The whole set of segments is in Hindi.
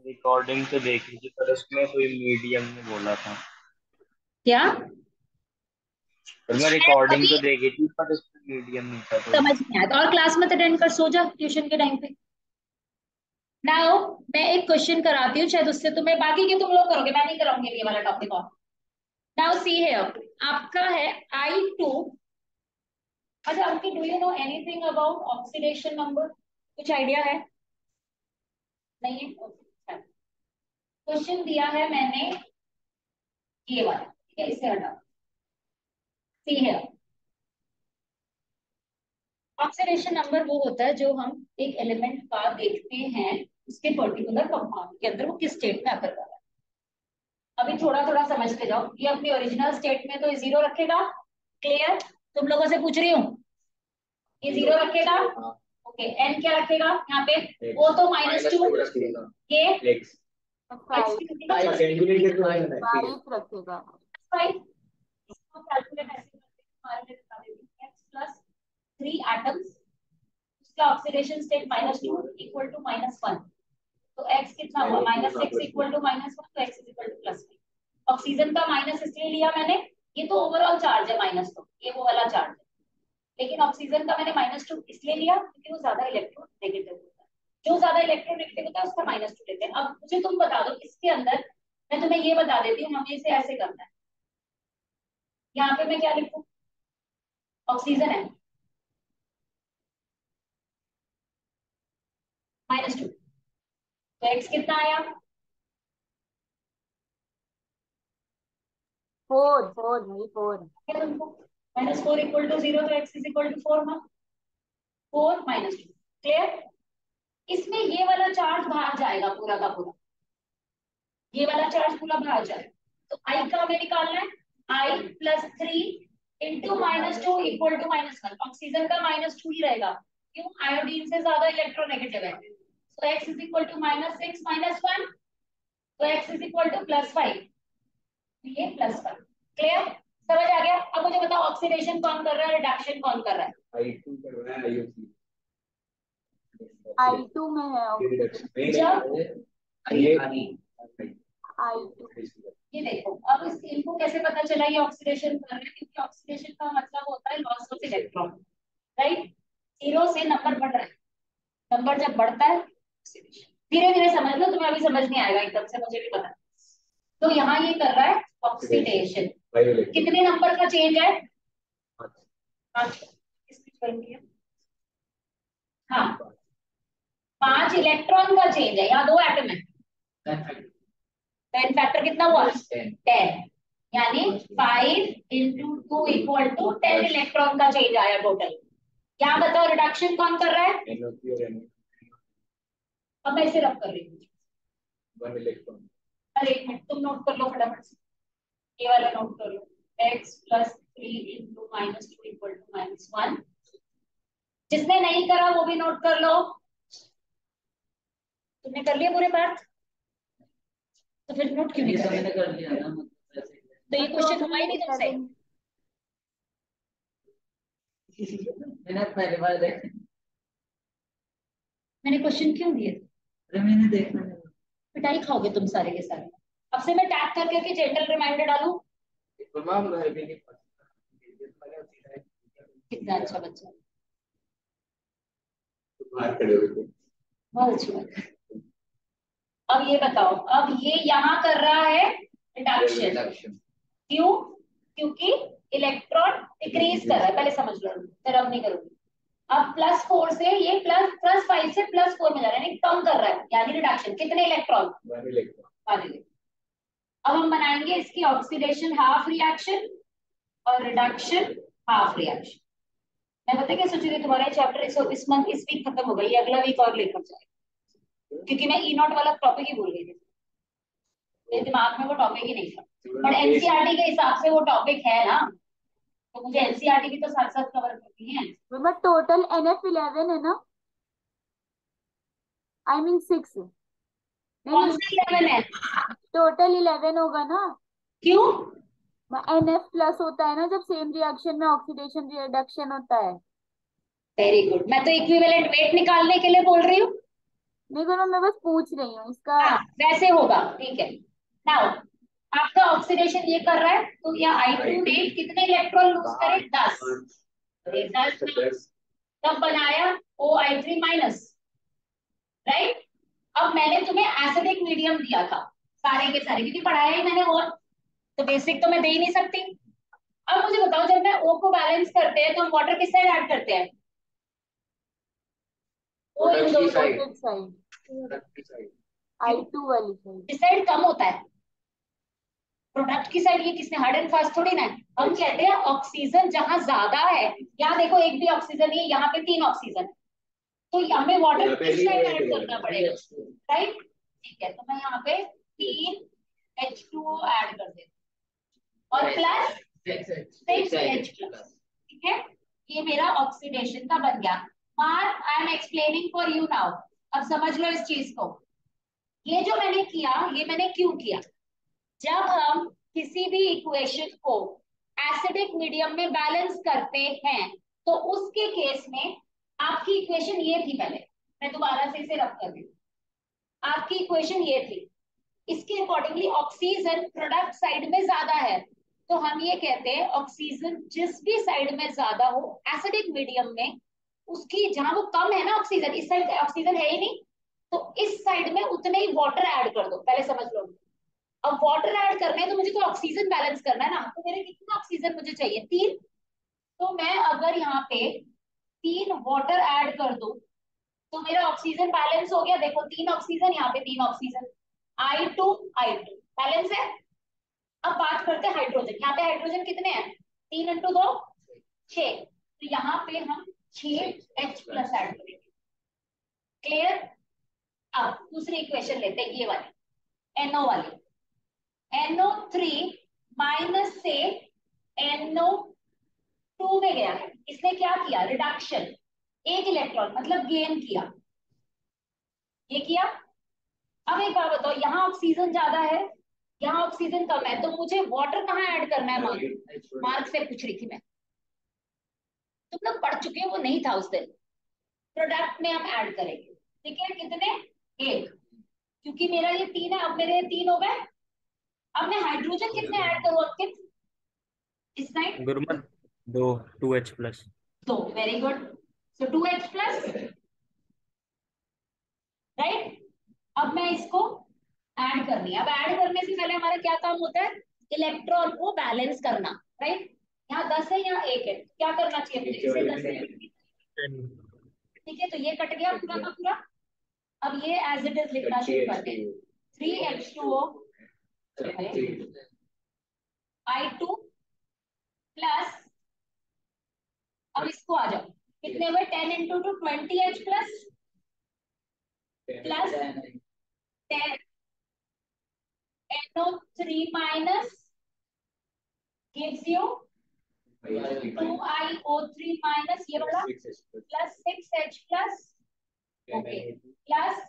रिकॉर्डिंग तो देखी थी पर उसमें कोई मीडियम में बोला था। क्या? पर मैं शायद रिकॉर्डिंग अभी तो देखी थी पर उसमें मीडियम नहीं था कोई। समझ नहीं आया, तो और क्लास में अटेंड कर, सो जा ट्यूशन के टाइम पे। नाउ मैं एक क्वेश्चन कराती हूँ, शायद उससे तुम्हें, बाकी के तुम लोग करोगे, मैं नहीं कराऊंगी ये वाला टॉपिक। और नाउ सी है, अब आपका है I2। अच्छा, आपकी do you know anything about oxidation number? कुछ आइडिया है? नहीं है? क्वेश्चन दिया है मैंने ये वाला, ठीक है, इसे हटाओ। सी है, ऑक्सीडेशन नंबर वो होता है जो हम एक एलिमेंट का देखते हैं उसके पर्टिकुलर कंपाउंड के अंदर वो किस स्टेट में आकर कर रहा है। अभी थोड़ा थोड़ा समझते जाओ, ये अपनी ओरिजिनल स्टेट में तो ये जीरो रखेगा। क्लियर? तुम लोगों से पूछ रही हूँ, ये जीरो रखेगा। ओके, एन क्या रखेगा यहाँ पे? वो तो -2। ये एक्स फाइव। फाइव रखेगा। 5। इसको कैलकुलेट ऐसे करते हैं, हमारे लिए बता देती हूँ, x प्लस 3 एटम्स, उसका ऑक्सीडेशन स्टेट -2 इक्वल टू -1। तो x कितना हुआ? -6 इक्वल टू -1, तो x is equal to +5। Oxygen का माइनस इसलिए लिया मैंने, ये तो ओवरऑल चार्ज है -2, ये वो वाला चार्ज है। लेकिन ऑक्सीजन का मैंने -2 इसलिए लिया क्योंकि वो ज्यादा इलेक्ट्रोनेगेटिव होता है। जो ज्यादा इलेक्ट्रोनेगेटिव होता है उसका -2 लेते हैं। अब मुझे तुम बता दो इसके अंदर, मैं तुम्हें ये बता देती हूँ, हमें इसे ऐसे करना है। यहाँ पे मैं क्या लिखूं? ऑक्सीजन है -2, तो एक्स कितना आया? फोर फोर नहीं फोर। क्या तुमको? -4 इक्वल टू 0, तो एक्स इज इक्वल टू 4 ना। 4 -2। क्लियर? इसमें ये वाला चार्ज बाहर जाएगा पूरा का पूरा, ये वाला चार्ज पूरा बाहर जाएगा। तो आई का हमें निकालना है, I+3 into -2 equal to -1। Oxygen का -2 ही रहेगा, क्यों? आयोडीन से ज्यादा इलेक्ट्रोनेगेटिव है। तो एक्स इज इक्वल टू -6 -1, तो एक्स इज इक्वल टू +5, ये +5। क्लियर? समझ आ गया? अब मुझे बताओ ऑक्सीडेशन कौन कर रहा है, रिडक्शन कौन कर रहा है? I2 कर रहा है IOC। I2 में है ऑक्सीजन। जब I2। ये देखो, अब इस इनको कैसे पता चला ये ऑक्सीडेशन कर रहे हैं? क्योंकि ऑक्सीडेशन का मतलब होता है लॉस ऑफ इलेक्ट्रॉन, राइट? 0 से नंबर बढ़ रहा है, नंबर जब बढ़ता है ऑक्सीडेशन। धीरे धीरे समझ लो, तुम्हें अभी समझ नहीं आएगा एकदम से, मुझे भी पता है। तो यहाँ ये कर रहा है ऑक्सीडेशन। कितने नंबर का चेंज है? 5। किसने ज्वाइन किया? हाँ, 5 इलेक्ट्रॉन का चेंज है, यहाँ 2 एटम है। 10 फैक्टर कितना हुआ? 10। यानी 5 × 2 = 10 इलेक्ट्रॉन का चेंज आया टोटल। क्या बताओ रिडक्शन कौन कर रहा है? अब मैं इसे रब कर रही हूँ। 1 इलेक्ट्रॉन। अरे एक मिनट, तुम नोट कर लो फटाफट से, ये वाला नोट कर लो। x+3 × -2 = -1। जिसने नहीं करा वो भी नोट कर लो। तुमने कर लिया पूरे पार्ट, तो फिर नोट क्यों नहीं कर रहे? मैंने कर लिया ना, मतलब ऐसे तो ये क्वेश्चन टोटल हुआ ही नहीं तुमसे। 11। मैंने पहली बार देखा। मैंने क्वेश्चन क्यों दिए थे? अरे मैंने देखा नहीं। पिटाई खाओगे तुम सारे के सारे। अब से मैं टैग कर करके जेंटल रिमाइंडर डालूं। कितना अच्छा बच्चा, बहुत अच्छी बात है। अब ये बताओ, अब ये यहाँ कर रहा है रिडक्शन, क्यों? क्योंकि इलेक्ट्रॉन डिक्रीज कर रहा है, पहले समझ लो, फिर अब नहीं करूंगी। अब +4 से ये +5 से +4 में जा रहा है, यानी कम कर रहा है, यानी रिडक्शन। कितने इलेक्ट्रॉन? 1 इलेक्ट्रॉन। 1 इलेक्ट्रॉन। अब हम बनाएंगे इसकी ऑक्सीडेशन हाफ रिएक्शन और रिडक्शन हाफ रिएक्शन। मैं पता क्या सोच रही थी, तुम्हारा चैप्टर इस मंथ, इस वीक खत्म होगा, ये अगला वीक और लेकर जाए, क्योंकि मैं E0 वाला टॉपिक ही भूल गई थी, मेरे दिमाग में वो टॉपिक ही नहीं था। पर एनसीईआरटी के हिसाब से वो टॉपिक है ना, तो मुझे एनसीईआरटी भी तो साथ साथ कवर करनी है। मतलब टोटल NF11 है ना? I mean 6। कौन नहीं, सा 11 है? टोटल 11 होगा ना। क्यों? NF+ होता है ना जब सेम रिएक्शन में ऑक्सीडेशन रिडक्शन होता है। वेरी गुड, मैं तो इक्विवेलेंट वेट निकालने के लिए बोल रही हूँ। नहीं गुरु, मैं बस पूछ रही हूँ इसका। हाँ वैसे होगा, ठीक है। नाउ आपका ऑक्सीडेशन ये कर रहा है, तो या I2 ने कितने इलेक्ट्रॉन लूज करे? 10। 10 तब बनाया OI3 माइनस, राइट। अब मैंने तुम्हें एसिडिक मीडियम दिया था सारे के सारे, क्योंकि पढ़ाया ही मैंने, और तो बेसिक तो मैं दे ही नहीं सकती। अब मुझे बताओ, जब मैं O को बैलेंस करते हैं तो हम वाटर किस साइड ऐड करते हैं? O इन दो अपोजिट साइड, I2 वाली साइड। इस साइड कम होता है प्रोडक्ट की साइड। ये किसने हार्ड एंड फास्ट थोड़ी ना है। हम कहते हैं ऑक्सीजन जहां ज्यादा है, यहाँ देखो एक भी ऑक्सीजन नहीं है, यहाँ पे 3 ऑक्सीजन, तो हमें वाटर किस साइड ऐड करना पड़ेगा, राइट। ठीक है, तो मैं यहाँ पे 3H2O ऐड कर देती हूँ और प्लस 6H प्लस, ठीक है। ये मेरा ऑक्सीडेशन का बन गया। Mark, I am explaining for you now. अब समझ लो इस चीज को। ये जो मैंने किया, ये मैंने क्यों किया? जब हम किसी भी इक्वेशन को एसिडिक मीडियम में बैलेंस करते हैं, तो उसके केस में आपकी इक्वेशन ये थी, पहले मैं दोबारा से इसे रख कर दूं। आपकी इक्वेशन ये थी, इसके अकॉर्डिंगली ऑक्सीजन प्रोडक्ट साइड में ज्यादा है, तो हम ये कहते हैं ऑक्सीजन जिस भी साइड में ज्यादा हो एसिडिक मीडियम में, उसकी जहां वो कम है ना ऑक्सीजन, इस साइड ऑक्सीजन है ही नहीं, तो इस साइड में उतने ही वाटर ऐड कर दो, पहले समझ लो। अब वाटर ऐड करना है तो मुझे तो ऑक्सीजन बैलेंस करना है ना, तो मेरे कितना ऑक्सीजन मुझे चाहिए? 3। तो मैं अगर यहाँ पे 3 वाटर ऐड कर दूं तो मेरा ऑक्सीजन बैलेंस हो गया। देखो 3 ऑक्सीजन, यहाँ पे 3 ऑक्सीजन, I2 I2 बैलेंस है। अब बात करते हैं हाइड्रोजन। यहाँ पे हाइड्रोजन कितने हैं? 3 इंटू 2 6, तो यहाँ पे हम 6H प्लस ऐड करेंगे। क्लियर? अब दूसरी इक्वेशन लेते हैं, ये वाली NO वाली। NO3 माइनस से NO2 में गया है, इसने क्या किया? रिडक्शन, एक इलेक्ट्रॉन मतलब गेन किया, ये किया। अब एक बात बताओ, यहाँ ऑक्सीजन ज्यादा है, यहाँ ऑक्सीजन कम है, तो मुझे वाटर कहाँ ऐड करना है? मार्क, मार्क से पूछ रही थी मैं, तुम लोग पढ़ चुके हो, वो नहीं था उस दिन। प्रोडक्ट में हम ऐड करेंगे, ठीक है। कितने? 1, क्योंकि मेरा ये 3 है, अब मेरे 3 हो गए। अब मैं हाइड्रोजन कितने ऐड करूँ अंकित इस साइड? गुरुमन 2H plus. तो वेरी गुड, सो 2H प्लस, राइट। अब मैं इसको ऐड करनी है। अब ऐड करने से पहले हमारा क्या काम होता है? इलेक्ट्रॉन को बैलेंस करना, राइट। यहाँ 10 है, यहाँ 1 है, क्या करना चाहिए मुझे? इसे 10 है, ठीक है। तो ये कट गया पूरा का पूरा। अब ये एज इट इज लिखना शुरू कर दें, 3H2O I2 प्लस, अब इसको आ जाओ, कितने हुए? 10 into 2 20H plus plus 10 NO3 minus gives you 2iO3 minus ये वाला plus 6H plus, okay, plus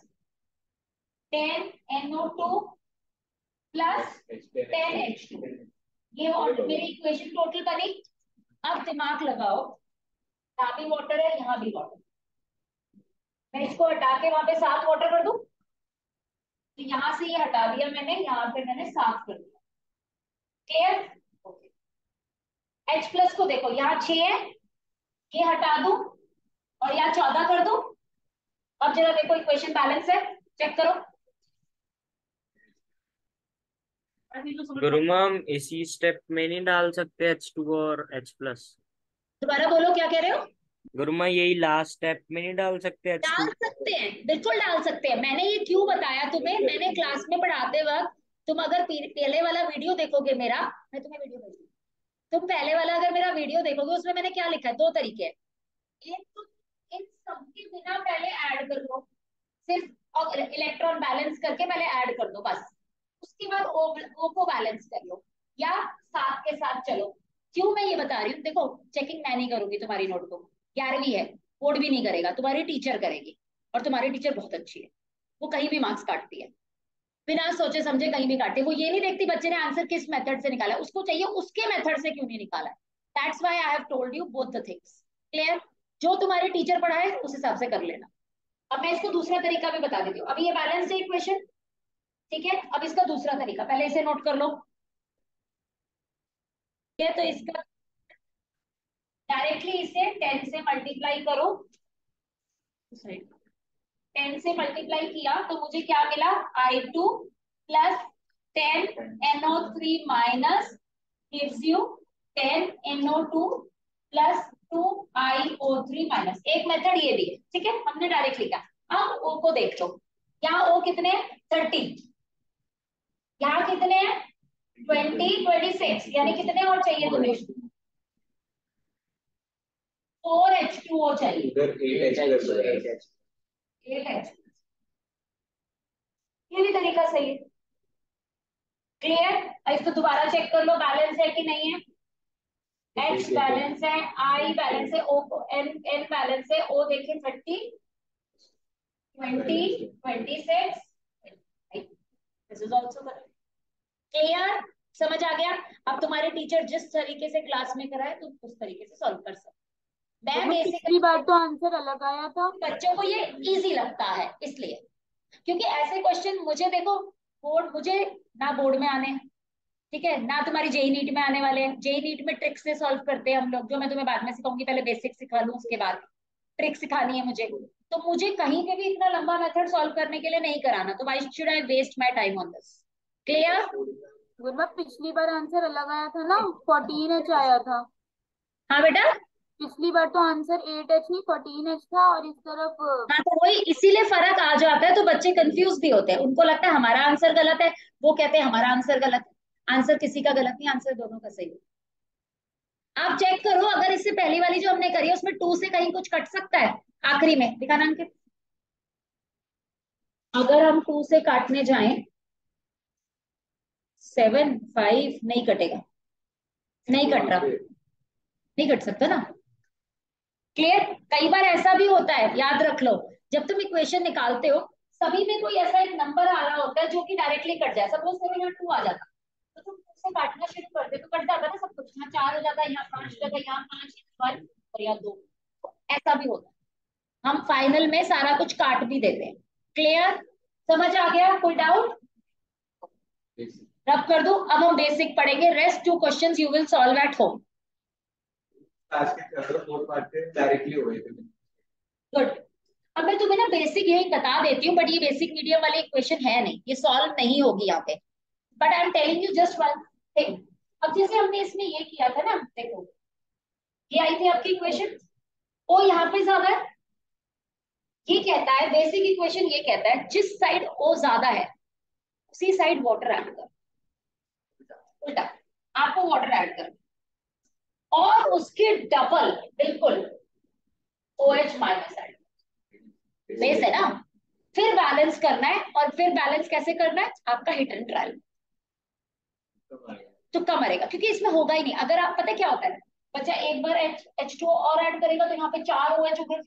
10NO2 plus 10H2। ये और मेरी इक्वेशन टोटल बनी। अब दिमाग लगाओ, यहाँ भी वाटर है, यहाँ भी वाटर, मैं इसको हटा के वहां पे 7 वाटर कर दूं, तो यहाँ से ये हटा दिया मैंने, यहाँ पे मैंने 7 कर दिया। क्लियर? ओके। H प्लस को देखो, यहाँ 6 है, ये हटा दूं और यहाँ 14 कर दूं। अब जरा देखो इक्वेशन बैलेंस है, चेक करो। गुरु मैम इसी स्टेप में नहीं डाल सकते H2 और H प्लस? दोबारा बोलो, क्या कह रहे हो? गुरु मैम यही लास्ट स्टेप में नहीं डाल सकते डाल H2? सकते हैं, बिल्कुल डाल सकते हैं। मैंने ये क्यों बताया तुम्हें, मैंने क्लास में पढ़ाते वक्त, तुम अगर पहले वाला वीडियो देखोगे मेरा, मैं तुम्हें वीडियो भेजूंगी, तुम पहले वाला अगर मेरा वीडियो देखोगे, उसमें मैंने क्या लिखा है? 2 तरीके हैं। एक तो इन सबके बिना पहले ऐड कर लो, सिर्फ और इलेक्ट्रॉन बैलेंस करके पहले ऐड कर दो बस, उसके बाद ओ को बैलेंस कर लो, या साथ के साथ चलो। क्यों मैं ये बता रही हूँ? देखो चेकिंग मैं नहीं करूंगी तुम्हारी नोटबुक, 11वीं है, बोर्ड भी नहीं करेगा, तुम्हारी टीचर करेगी, और तुम्हारी टीचर बहुत अच्छी है, वो कहीं भी मार्क्स काटती है, बिना सोचे समझे कहीं भी काटे। वो ये नहीं देखती बच्चे ने आंसर किस मेथड से निकाला, उसको चाहिए उसके मेथड से क्यों नहीं निकाला। That's why I have told you both the things. Clear? जो तुम्हारे टीचर पढ़ाए उस हिसाब से कर लेना। अब मैं इसको दूसरा तरीका भी बता देती हूँ। अभी ये बैलेंस्ड इक्वेशन, ठीक है, अब इसका दूसरा तरीका पहले इसे नोट कर लो। ये तो इसका डायरेक्टली इसे 10 से मल्टीप्लाई करो, 10 से मल्टीप्लाई किया तो मुझे क्या मिला, I2 plus 10NO3 minus gives you 10NO2 plus 2IO3 minus. एक मेथड ये भी है, ठीक है, हमने डायरेक्ट लिखा। अब O को देख लो, यहाँ O कितने हैं 30, यहाँ कितने हैं 20, 26, यानी कितने और चाहिए तुम्हें, 4H2O चाहिए, उधर 8H+, 8H। ये भी तरीका सही है। क्लियर, इसको दोबारा चेक कर लो बैलेंस है कि नहीं है। H बैलेंस है, I बैलेंस है, O N बैलेंस है। O देखिए 30, 20, 26, this is also correct. Clear, समझ आ गया। अब तुम्हारे टीचर जिस तरीके से क्लास में कराए तुम उस तरीके से सॉल्व कर सकते। मैं पिछली बार बेसिकली तो आंसर अलग आया था। बच्चों को ये इजी लगता है इसलिए, क्योंकि ऐसे क्वेश्चन मुझे देखो, बोर्ड मुझे ना बोर्ड में आने, ठीक है, ना तुम्हारी जेई नीट में आने वाले हैं। जेई नीट में ट्रिक से सॉल्व करते हैं हम लोग, जो मैं तुम्हें बाद में सिखाऊंगी, पहले बेसिक सिखा लूं उसके बाद ट्रिक सिखानी है मुझे। तो मुझे कहीं पे भी इतना लंबा मेथड सॉल्व करने के लिए नहीं कराना, तो why should I waste my time on this. Clear. गुरबा पिछली बार आंसर अलग आया था ना, 14H आया था। हाँ बेटा, पिछली बार तो आंसर 8H नहीं 14H था, और इस तरफ हाँ तो वही इसीलिए फर्क आ जाता है, तो बच्चे कंफ्यूज भी होते हैं, उनको लगता है हमारा आंसर गलत है, वो कहते हैं हमारा आंसर गलत है। आंसर किसी का गलत नहीं, आंसर दोनों का सही है। आप चेक करो, अगर इससे पहली वाली जो हमने करी है उसमें 2 से कहीं कुछ कट सकता है आखिरी में, दिखाना अंकित। अगर हम 2 से काटने जाएं 7, 5 नहीं कटेगा, नहीं कट रहा, नहीं कट सकता ना। क्लियर, कई बार ऐसा भी होता है, याद रख लो, जब तुम इक्वेशन निकालते हो सभी में कोई ऐसा एक नंबर आ रहा होता है जो कि डायरेक्टली कट जाए। सपोज करो यहाँ 2 आ जाता, तो तुम 2 से काटना शुरू करते तो कट जाता ना सब कुछ, यहाँ 4 हो जाता, यहाँ 5 जगह, यहाँ 5, 1 और यहाँ 2, ऐसा भी होता है। हम फाइनल में सारा कुछ काट भी देते हैं। क्लियर, समझ आ गया, कोई डाउट। रब कर दो, अब हम बेसिक पढ़ेंगे, rest 2 questions you will solve at home. आज के थर्ड और फोर्थ पार्ट से डायरेक्टली हो गए थे। गुड। अब मैं तुम्हें ना बेसिक यही बता देती हूँ, बट ये बेसिक मीडियम वाली इक्वेशन है नहीं, ये सॉल्व नहीं होगी यहाँ पे, but I am telling you just one thing. अब जैसे हमने इसमें ये किया था ना, देखो ये आई थी आपकी इक्वेशन, ओ यहाँ पे ज्यादा है, ये कहता है बेसिक इक्वेशन, ये कहता है जिस साइड ओ ज्यादा है उसी साइड वाटर ऐड कर, उल्टा आपको वाटर ऐड कर, और उसके डबल बिल्कुल OH माइनस ऐड, बेस है ना, फिर बैलेंस करना है। और फिर बैलेंस कैसे करना है, आपका हिट एंड ट्रायल, तुक्का मरेगा, क्योंकि इसमें होगा ही नहीं। अगर आप, पता क्या होता है, बच्चा एक बार H2O और ऐड करेगा तो यहाँ पे 4 OH हो गए,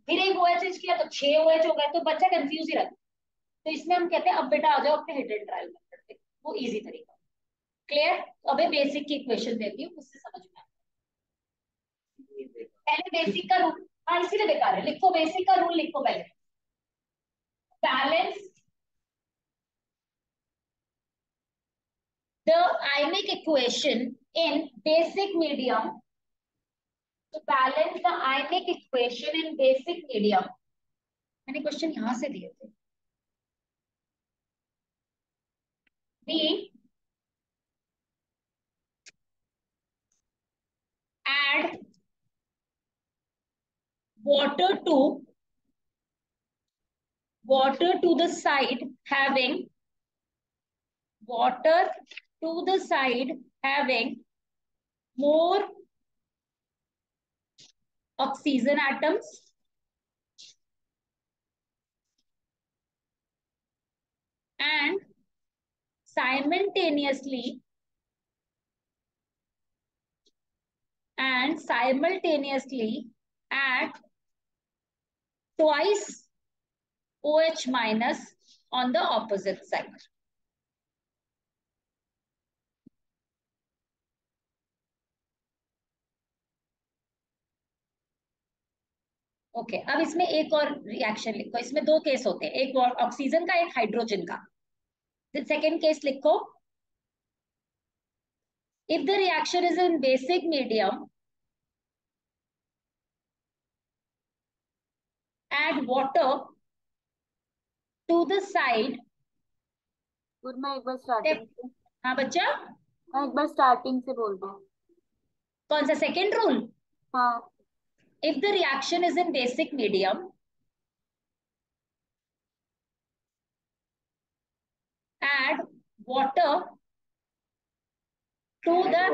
फिर एक OH किया तो 6 OH हो गए, तो बच्चा कंफ्यूज ही रहता है। तो इसमें हम कहते हैं अब बेटा आ जाओ अपने हिट एंड ट्रायल में, वो इजी तरीका। क्लियर, तो अभी बेसिक की इक्वेशन देती हूँ, उससे समझ में पहले बेसिक का रूल, हाँ इसीलिए बेकार है, लिखो बेसिक का रूल लिखो पहले। Balance the ionic equation in basic medium, to balance the ionic equation in basic medium, मैंने क्वेश्चन यहां से दिए थे, B add water to the side having water to the side having more oxygen atoms and simultaneously add twice OH minus on the opposite side. Okay, अब इसमें एक और रिएक्शन लिखो, इसमें दो केस होते हैं, एक ऑक्सीजन का, एक हाइड्रोजन का। सेकेंड केस लिखो, if the reaction is in basic medium, add water to the side। Good, मैं एक बार स्टार्टिंग से, हाँ बच्चा, मैं एक बार स्टार्टिंग से बोल रहा हूँ। कौन सा सेकेंड रूल? हाँ, if the reaction is in basic medium, add water to the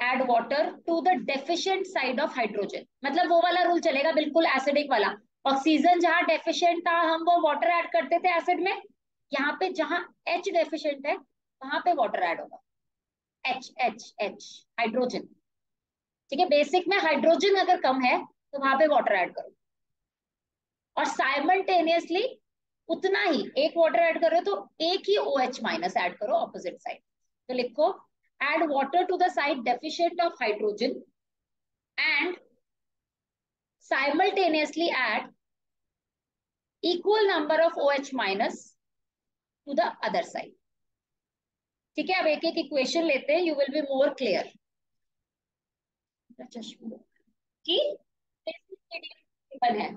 add water to the deficient side of hydrogen। मतलब वो वाला रूल चलेगा, बिल्कुल एसिडिक वाला। ऑक्सीजन जहां डेफिशिएंट था, हम वो वाटर ऐड करते थे एसिड में। यहाँ पे जहां H डेफिशिएंट है, वहां पे वाटर ऐड होगा। H H H hydrogen. ठीक है, बेसिक में हाइड्रोजन अगर कम है तो वहां पे वाटर ऐड करो, और साइमल्टेनियसली उतना ही एक वाटर ऐड कर रहे हो तो एक ही OH माइनस ऐड करो ऑपोजिट साइड। तो लिखो, add water to the side deficient of hydrogen and simultaneously add equal number of OH minus to the other side। ठीक है, अब एक एक इक्वेशन लेते हैं, you will be more clear. कि है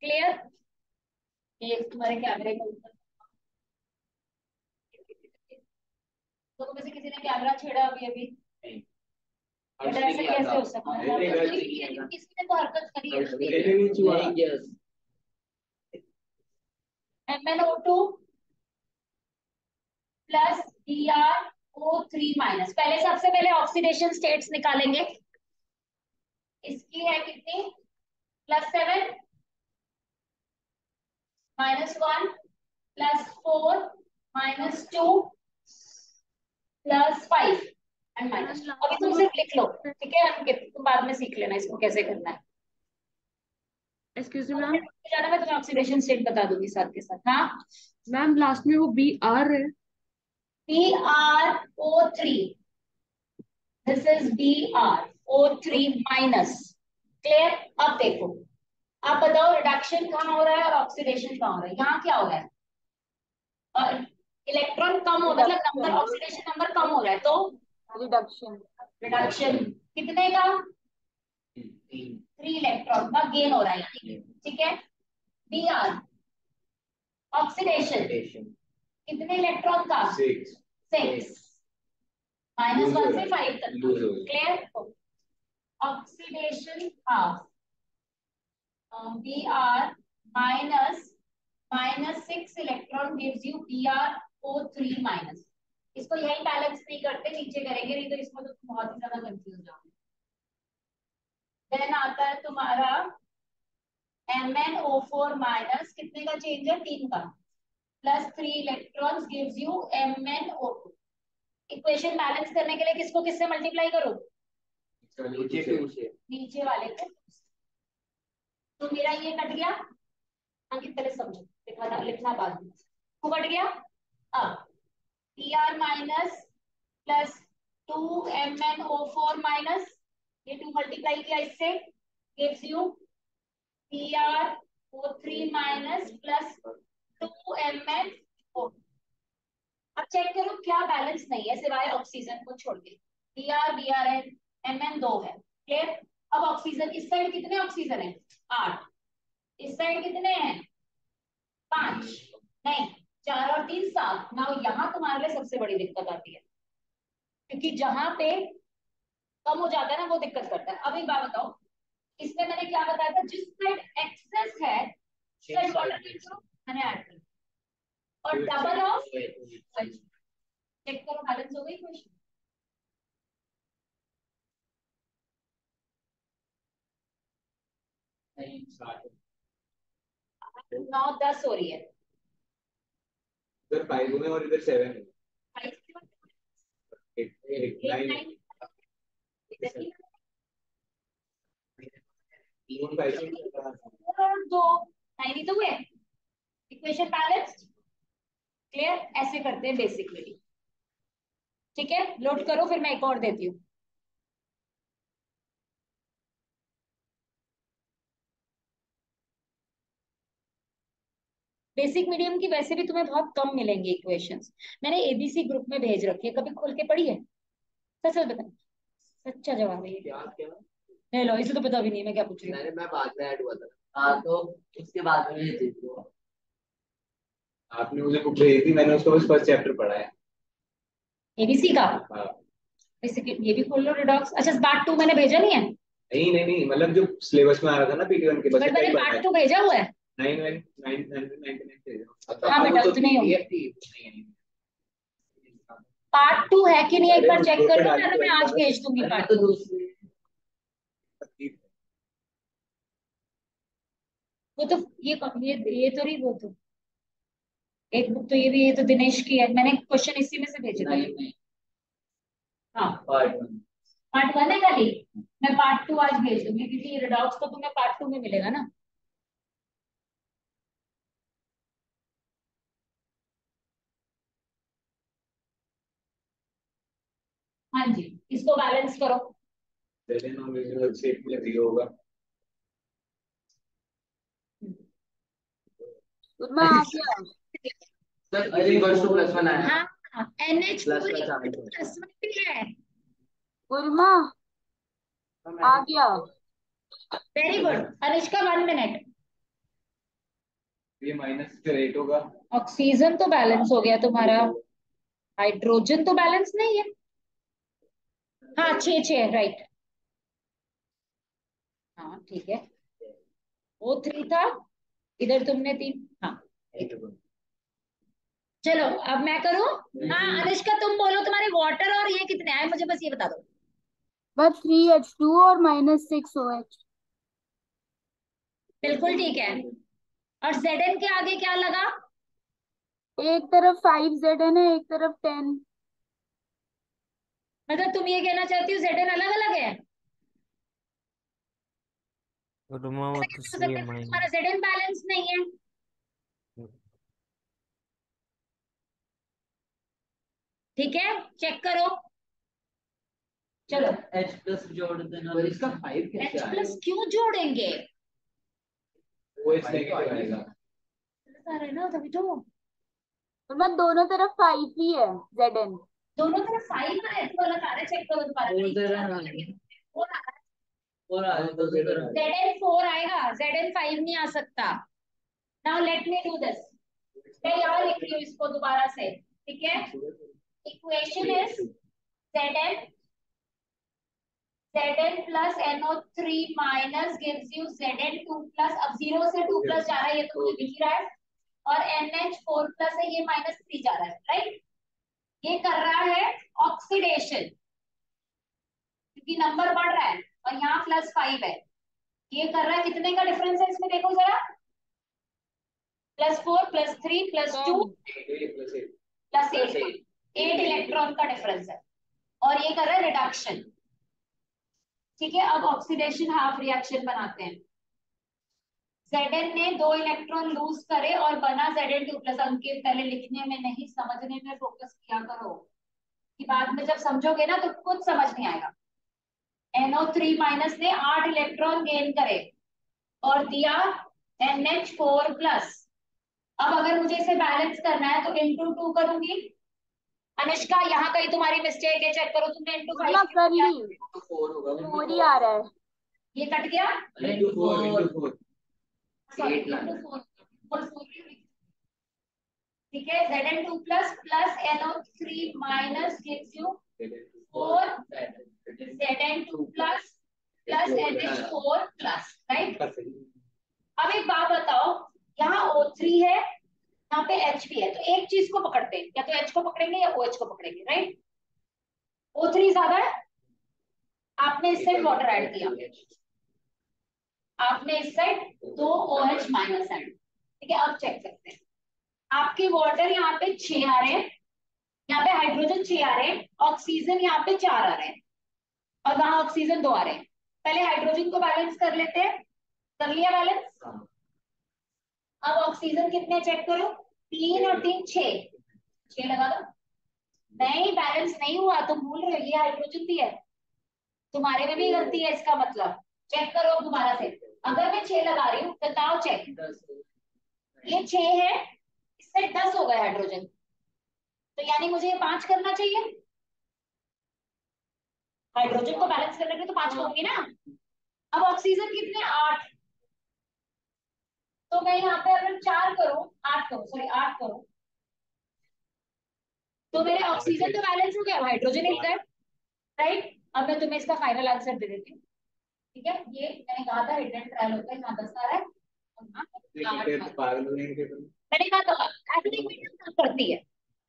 क्लियर? ये तुम्हारे कैमरे का ऊपर, तो में से किसी ने कैमरा छेड़ा अभी अभी? बेटा ऐसे कैसे हो सकता है? किसी ने तो हरकत करी है। MnO2 प्लस BrO3 माइनस, पहले सबसे पहले ऑक्सीडेशन स्टेट्स निकालेंगे। इसकी है कितनी? +7 -1 +4 -2 +5 एंड माइनस। अभी तुम सिर्फ लिख लो, ठीक है? हम तुम बाद में सीख लेना इसको कैसे करना है। एक्सक्यूज मी मैम, जाना मैं तुम्हें ऑक्सीडेशन स्टेट बता दूंगी साथ के साथ। हाँ मैम लास्ट में वो BR है। BrO3, this is BrO3 minus. Clear? अब देखो, आप बताओ रिडक्शन कहाँ हो रहा है और ऑक्सीडेशन कहाँ हो रहा है? यहाँ क्या हो रहा है? और इलेक्ट्रॉन कम हो, मतलब नंबर, ऑक्सीडेशन नंबर कम हो रहा है, तो रिडक्शन। रिडक्शन कितने का? 3 इलेक्ट्रॉन का गेन हो रहा है, ठीक है? Br ऑक्सीडेशन कितने इलेक्ट्रॉन का? 6 -1 से 5 तक। Clear? Oxidation half, Br -6 electron gives you BrO3 minus. इसको यही बैलेंस नहीं करते, नीचे करेंगे, नहीं तो इसमें तो बहुत ही ज्यादा कंफ्यूज जाओगे। देन आता है तुम्हारा MnO4 माइनस, कितने का चेंज है? 3 का, +3 electrons gives you MnO2। Equation balance करने के लिए किसको किससे मल्टीप्लाई करो? नीचे वाले को। तो मेरा ये कट गया, अंकित पहले समझो, लिखना लिखना बाद में। वो कट गया। अब Br माइनस +2 MnO4 माइनस, ये 2 मल्टीप्लाई किया इससे, gives you BrO3 minus +2 MnO। अब चेक करो क्या बैलेंस नहीं है सिवाय ऑक्सीजन को छोड़ के। Br है, Mn 2 है। क्लियर? अब ऑक्सीजन, इस साइड कितने ऑक्सीजन है? 8। इस साइड कितने हैं? 5 नहीं, 4 और 3 7। ना यहाँ तुम्हारे लिए सबसे बड़ी दिक्कत आती है, क्योंकि जहां पे कम हो जाता है ना, वो दिक्कत करता है। अब एक बात बताओ, इसमें मैंने क्या बताया था? जिस साइड एक्सेस है मैंने ऐड कर, और डबल ऑफ चेक करो, बैलेंस हो गई क्वेश्चन। इधर 9 10 हो रही है। 5 में और इधर 7 है। 5 8 9 3 5 और 2 9 ही तो हुए। Equation balanced. क्लियर? ऐसे करते हैं बेसिकली। ठीक है, लोड करो, फिर मैं एक और देती हूँ। बेसिक मीडियम की वैसे भी तुम्हें बहुत कम मिलेंगे इक्वेशंस। मैंने एबीसी ग्रुप में भेज रखी है, कभी खोल के पढ़ी है? सच सच बता। सच्चा जवाब है ये। क्या क्या ले लो, इसे तो पता भी नहीं मैं क्या पूछ रही हूँ। मैंने मैं बाद में ऐड हुआ था। हाँ तो उसके बाद में भेज दो। आपने मुझे बुक भेजी थी, मैंने उसका बस फर्स्ट चैप्टर पढ़ा है। एबीसी का हाँ। बेसिक ये भी खोल लो, रिडॉक्स। अच्छा पार्ट 2 मैंने भेजा नहीं है? नहीं नहीं नहीं, मतलब जो सिलेबस में आ रहा था ना PT1 के, बस बट इतना मैंने ही पढ़ा है। पार्ट 2 भेजा हुआ है। 999 हाँ बेटा, वो तो उतने ही होंगे। PDF थी। नहीं नहीं। पार्ट 2 है कि नहीं एक अरे बार उस चेक ग्रुप कर पे लो, डाली मैं तो तुम्हें वही आज बात भेज दूंगी अरे पार्ट तो 2। दूसरी है। वो तो ये तो नहीं, वो तो एक बुक तो ये तो दिनेश की है, मैंने क्वेश्चन इसी में से भेजे थे। नहीं हाँ पार्ट वन। पार्ट 1 है खाली। मैं पार्ट 2 आज भेज दूंगी, क्योंकि रिडॉक्स तो तुम्हें पार्ट 2 में मिलेगा ना। हाँ जी, इसको बैलेंस करो। Then original shape में 0 होगा। उर्मा आ गया। सर अरे वर्ष प्लस वन आया। हाँ NH प्लस पूरी प्लस आ गया। प्लस में भी है। उर्मा आ गया। Very good Anushka, 1 minute. ये माइनस फिर 8 होगा। ऑक्सीजन तो बैलेंस हो गया तुम्हारा, हाइड्रोजन तो बैलेंस नहीं है। हाँ 6 6 राइट। हाँ ठीक है, वो 3 था, इधर तुमने 3। हाँ चलो अब मैं करूँ। हाँ अनुष्का तुम बोलो, तुम्हारे वाटर और ये कितने आए मुझे बस ये बता दो। बस 3H2 और -6OH। बिल्कुल ठीक है। और Zn के आगे क्या लगा? एक तरफ 5Zn है, एक तरफ 10। मतलब तुम ये कहना चाहती हो Zn अलग अलग है? रुमा वो ऐसा तो कैसे हो सकता है? सेम फिर आई। तुम्हारा Zn बैलेंस नहीं है। ठीक है, चेक करो। चलो एच प्लस जोड़ देना। और इसका 5 H कैसे आया? प्लस क्यों जोड़ेंगे? OH नेगेटिव आएगा। आ रहा है ना तभी तो। उर्मा दोनों तरफ 5 ही है Zn। दोनों तरफ 5 है तो अलग आ रहा है, चेक करो दोबारा। और नहीं, Zn चार आ लगे। गया। फोर आ रहा और आगे तो है। Zn 4 आएगा, Zn 5 नहीं आ सकता। Now let me do this. मैं यहाँ लिख रही हूँ इसको दोबारा से, ठीक है? Equation is Zn plus NO3 minus gives you Zn2 plus, अब 0 से 2 प्लस जा रहा है, ये तो मुझे दिख ही रहा है। और NH4 प्लस है, ये -3 जा रहा है, राइट? ये कर रहा है ऑक्सीडेशन, क्योंकि नंबर बढ़ रहा है और यहाँ +5 है। ये कर रहा है, कितने का डिफरेंस है इसमें देखो जरा। +4 +3 +2 +8, 8 इलेक्ट्रॉन का डिफरेंस है। और ये कर रहा है रिडक्शन, ठीक है? अब ऑक्सीडेशन हाफ रिएक्शन बनाते हैं। Zn ने 2 इलेक्ट्रॉन लूज करे और बना Zn2 प्लस। अंकित पहले लिखने में नहीं, समझने में फोकस किया करो, कि बाद में जब समझोगे ना तो कुछ समझ नहीं आएगा। NO3 माइनस ने 8 इलेक्ट्रॉन गेन करे और दिया NH4 प्लस। अब अगर मुझे इसे बैलेंस करना है तो इंटू 2 करूंगी। अनुष्का यहाँ कहीं तुम्हारी मिस्टेक है, चेक करो, तुमने इंटू उर्मा 5 कर किया। ली। 4 होगा। 4 ही आ रहा है। ये कट गया, इंटू 4 सॉरी 8 लाना। इंटू 4। ठीक है, Zn2 plus plus NO3 minus gives you 4 Zn2 plus plus NH4 plus, right? अब एक बात बताओ, यहाँ O3 है, यहाँ पे H भी है, तो एक चीज को पकड़ते हैं, या तो H को पकड़ेंगे या OH को पकड़ेंगे, राइट? O3 ज्यादा है, आपने इस साइड वाटर ऐड किया, आपने इस साइड 2 OH माइनस ऐड, ठीक है? अब चेक करते हैं, आपके वाटर यहाँ पे 6 आ रहे हैं, यहाँ पे हाइड्रोजन 6 आ रहे हैं, ऑक्सीजन यहाँ पे 4 आ रहे हैं, और वहां ऑक्सीजन 2 आ रहे हैं। पहले हाइड्रोजन को बैलेंस कर लेते हैं। कर लिया बैलेंस? अब ऑक्सीजन कितने चेक करो, 3 और 3 6 लगा दो। नहीं, बैलेंस नहीं हुआ, तुम भूल रहे हो, ये हाइड्रोजन भी है, तुम्हारे में भी गलती है इसका मतलब। चेक करो दोबारा से, अगर मैं 6 लगा रही हूँ तो बताओ चेक। ये 6 है, इससे 10 हो गए हाइड्रोजन, तो यानी मुझे ये 5 करना चाहिए। हाइड्रोजन को बैलेंस करने के लिए तो 5 होंगे ना। अब ऑक्सीजन कितने, 8। तो मैं यहाँ पे अगर 4 करूं, 8 करूं, सॉरी 8 करूं, तो मेरे ऑक्सीजन तो बैलेंस हो गया, हाइड्रोजन हिल गए, राइट। अब मैं तुम्हें इसका फाइनल आंसर दे देती हूँ, ठीक है। ये मैंने कहा था हिडन ट्रायल होता है, यहाँ 10 आ रहा है और यहाँ 8 आ रहा है। पागल हो जाएंगे तुम। मैंने कहा था एसिडिक मीडियम कम करती है,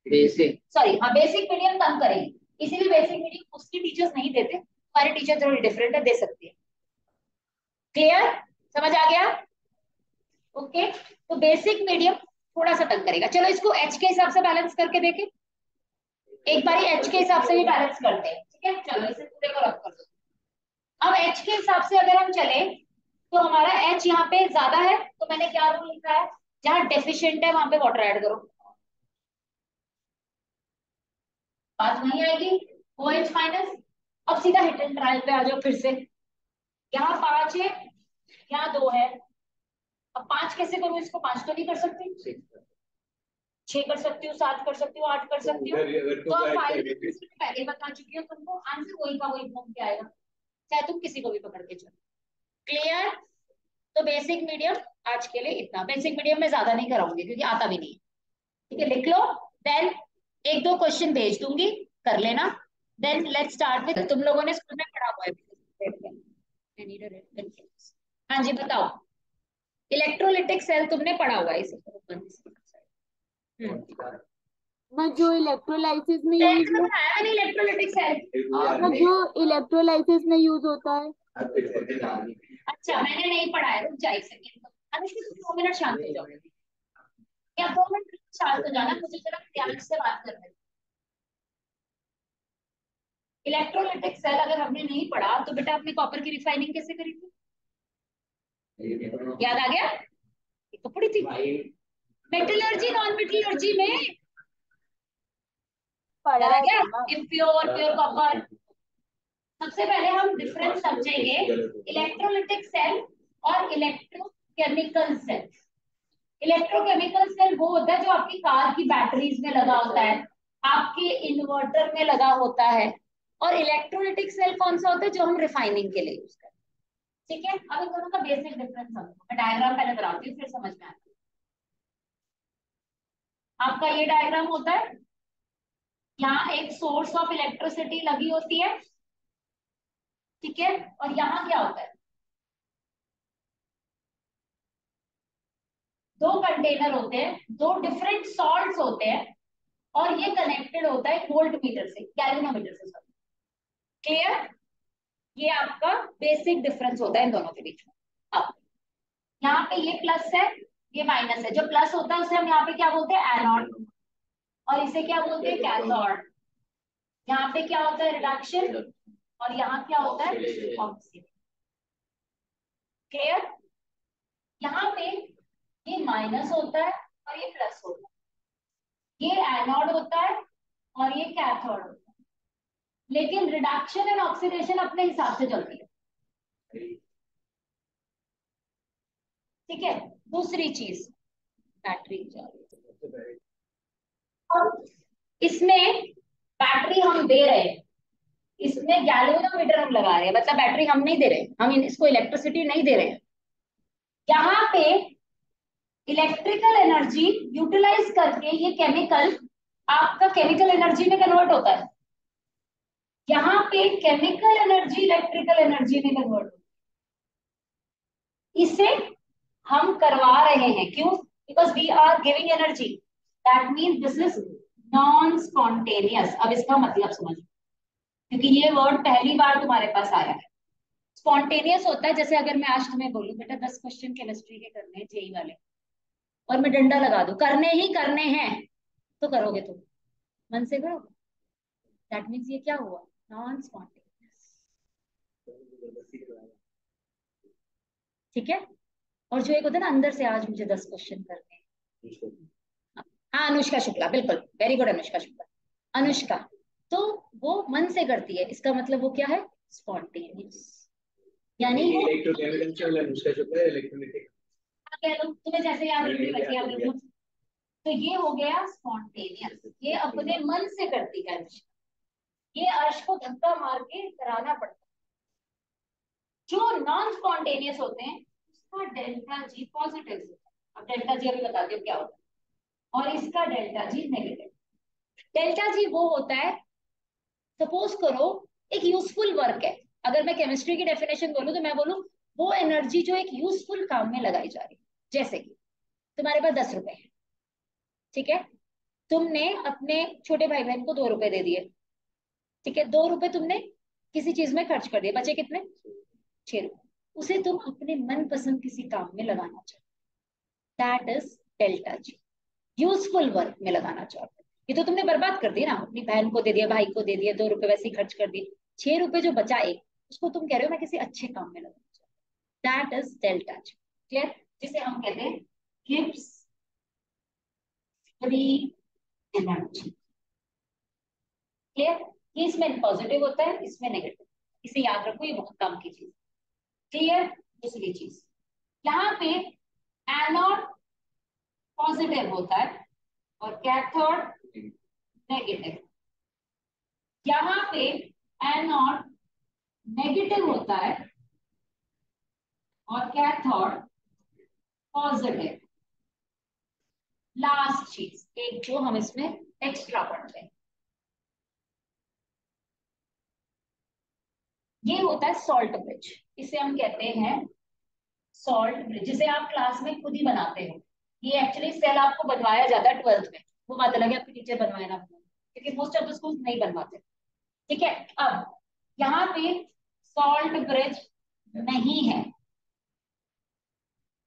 बेसिक। सॉरी हाँ बेसिक मीडियम कम करेगी, इसीलिए बेसिक मीडियम उसके टीचर्स नहीं देते, हमारे टीचर थोड़ी डिफरेंट है, दे सकती है। क्लियर, समझ आ गया? ओके, तो बेसिक मीडियम थोड़ा सा तंग करेगा। चलो इसको एच के हिसाब से बैलेंस करके देखें, एक बार एच के हिसाब से भी बैलेंस करते हैं, ठीक है। चलो इसे पूरे को रख कर दो। अब एच के हिसाब से अगर हम चले तो हमारा एच यहाँ पे ज्यादा है, तो मैंने क्या रूल लिखा है, जहां डेफिशिएंट है वहां पे वाटर ऐड करो, बात वही आएगी, ओ एच माइनस। अब सीधा हिट एंड ट्रायल पे आ जाओ फिर से, यहाँ 5 है, यहाँ 2 है। अब 5 कैसे करूँ इसको, 5 तो नहीं कर सकती, 6 कर सकती हूँ, 7 कर सकती हूँ, 8 कर सकती हूँ। तो अब फाइनल पहले ही बता चुकी हूँ तुमको, आंसर वही का वही घूम के आएगा, चाहे तुम किसी को भी पकड़ के चलो। क्लियर? तो बेसिक मीडियम आज के लिए इतना, बेसिक मीडियम में ज्यादा नहीं कराऊंगी क्योंकि आता भी नहीं है, ठीक है। लिख लो, देन 1-2 क्वेश्चन भेज दूंगी, कर लेना। देन लेट्स स्टार्ट विद, तुम लोगों ने स्कूल में पढ़ा हुआ है। हाँ जी बताओ, इलेक्ट्रोलिटिक सेल तुमने पढ़ा हुआ है इसे। मैं जो इलेक्ट्रोलाइसिस में टेंथ यूज में हो पढ़ाया मैंने इलेक्ट्रोलिटिक सेल। मैं जो इलेक्ट्रोलाइसिस में यूज होता है। अच्छा मैंने नहीं पढ़ा है, रुक जा एक सेकंड, अनुष्का तुम 2 मिनट शांत हो जाओ, या 2 मिनट शांत हो जाना, मुझे जरा ध्यान से बात करने दो। इलेक्ट्रोलिटिक सेल अगर हमने नहीं पढ़ा तो बेटा आपने कॉपर की रिफाइनिंग कैसे करी थी, याद आ गया? ये तो पढ़ी थी, मेटलर्जी नॉन मेटलर्जी में पढ़ा याद आ है गया, मम्मा। Impure pure copper. सबसे पहले हम डिफरेंस समझेंगे इलेक्ट्रोलिटिक सेल और इलेक्ट्रोकेमिकल सेल। इलेक्ट्रोकेमिकल सेल वो होता है जो आपकी कार की बैटरीज में लगा होता है, आपके इन्वर्टर में लगा होता है। और इलेक्ट्रोलिटिक सेल कौन सा होता है, जो हम रिफाइनिंग के लिए यूज करते हैं, ठीक है। अब इन दोनों का बेसिक डिफरेंस समझो, मैं डायग्राम पहले बनाती हूँ फिर समझ में आता है। आपका ये डायग्राम होता है, यहाँ एक सोर्स ऑफ इलेक्ट्रिसिटी लगी होती है, ठीक है। और यहाँ क्या होता है, 2 कंटेनर होते हैं, 2 डिफरेंट सॉल्ट्स होते हैं, और ये कनेक्टेड होता है वोल्ट मीटर से, गैल्वेनोमीटर से, सॉरी। क्लियर? ये आपका बेसिक डिफरेंस होता है इन दोनों के बीच में। अब यहाँ पे ये प्लस है, ये माइनस है, जो प्लस होता है उसे हम यहाँ पे क्या बोलते हैं, एनोड, और इसे क्या बोलते हैं, कैथोड। यहाँ पे क्या होता है, रिडक्शन, और यहाँ क्या होता है, ऑक्सीजन। क्लियर? यहाँ पे ये माइनस होता है और ये प्लस होता है, ये एनोड होता है और ये कैथोड होता है, लेकिन रिडक्शन एंड ऑक्सीडेशन अपने हिसाब से चलती है, ठीक है। दूसरी चीज, बैटरी, इसमें बैटरी हम दे रहे हैं, इसमें गैल्वेनोमीटर हम लगा रहे हैं, मतलब बैटरी हम नहीं दे रहे, हम इसको इलेक्ट्रिसिटी नहीं दे रहे हैं। यहाँ पे इलेक्ट्रिकल एनर्जी यूटिलाइज करके ये केमिकल आपका केमिकल एनर्जी में कन्वर्ट होता है, यहाँ पे केमिकल एनर्जी इलेक्ट्रिकल एनर्जी में कन्वर्ट होता है। इसे हम करवा रहे हैं, क्यों? Because we are giving energy, that means this is non spontaneous. अब इसका मतलब समझो, क्योंकि ये वर्ड पहली बार तुम्हारे पास आया है। स्पॉन्टेनियस होता है जैसे अगर मैं आज तुम्हें बोलूं बेटा 10 क्वेश्चन केमिस्ट्री के करने हैं जेई वाले, और मैं डंडा लगा दूं करने ही करने हैं, तो करोगे तुम, मन से करोगे, दैट मीन्स ये क्या हुआ, नॉन स्पॉन्टेनियस, ठीक है। और जो एक होता है ना अंदर से, आज मुझे 10 क्वेश्चन करने हैं, हाँ अनुष्का शुक्ला, बिल्कुल वेरी गुड अनुष्का शुक्ला, अनुष्का, तो वो मन से करती है, इसका मतलब वो क्या है, स्पॉन्टेनियस, यानी वो इलेक्ट्रोकेमिकल से अनुष्का शुक्ला इलेक्ट्रोलिटिक। कह लो, तुम्हें जैसे याद रखी आप लोग। तो ये हो गया स्पॉन्टेनियस, ये अपने मन से करती है अर्श। ये अर्श को धक्का मार के कराना पड़ता है। जो नॉन स्पॉन्टेनियस होते हैं उसका डेल्टा जी पॉजिटिव होता है। अब डेल्टा जी अभी बताती हूँ क्या होता है। और इसका delta G negative. Delta G वो होता है, सपोज करो एक यूजफुल वर्क है। अगर मैं केमिस्ट्री की डेफिनेशन बोलूं तो मैं बोलूं वो एनर्जी जो एक यूजफुल काम में लगाई जा रही है। जैसे कि तुम्हारे पास 10 रुपए है, ठीक है, तुमने अपने छोटे भाई बहन को 2 रुपए दे दिए, ठीक है, 2 रुपए तुमने किसी चीज में खर्च कर दिए, बचे कितने? 6 रुपए। उसे तुम अपने मनपसंद किसी काम में लगाना चाहते, that is delta G. Useful work में लगाना चाहते हो। ये तो तुमने बर्बाद कर दिया ना, अपनी बहन को दे दिया, भाई को दे दिया, 2 रुपए वैसे ही खर्च कर दिए। 6 रुपए जो बचा एक, उसको तुम कह रहे हो मैं किसी अच्छे काम में लगाना चाहता, that is delta G. Clear? जिसे हम कहते हैं गिब्स फ्री एनर्जी। क्लियर? ये इसमें पॉजिटिव होता है, इसमें नेगेटिव। इसे याद रखो, ये बहुत काम की चीज। क्लियर? दूसरी चीज, यहाँ पे एनोड पॉजिटिव होता है और कैथोड नेगेटिव। यहाँ पे एनोड नेगेटिव होता है और कैथोड पॉजिटिव। लास्ट चीज एक जो हम इसमें एक्स्ट्रा पढ़ते हैं, ये होता है सॉल्ट ब्रिज। इसे हम कहते हैं सॉल्ट ब्रिज, जिसे आप क्लास में खुद ही बनाते हो। ये एक्चुअली सेल आपको बनवाया जाता है 12th में, वो बात अलग है आपके टीचर बनवाए ना बनवाए, क्योंकि मोस्ट ऑफ द स्कूल नहीं बनवाते। ठीक है, अब यहाँ पे सॉल्ट ब्रिज नहीं है,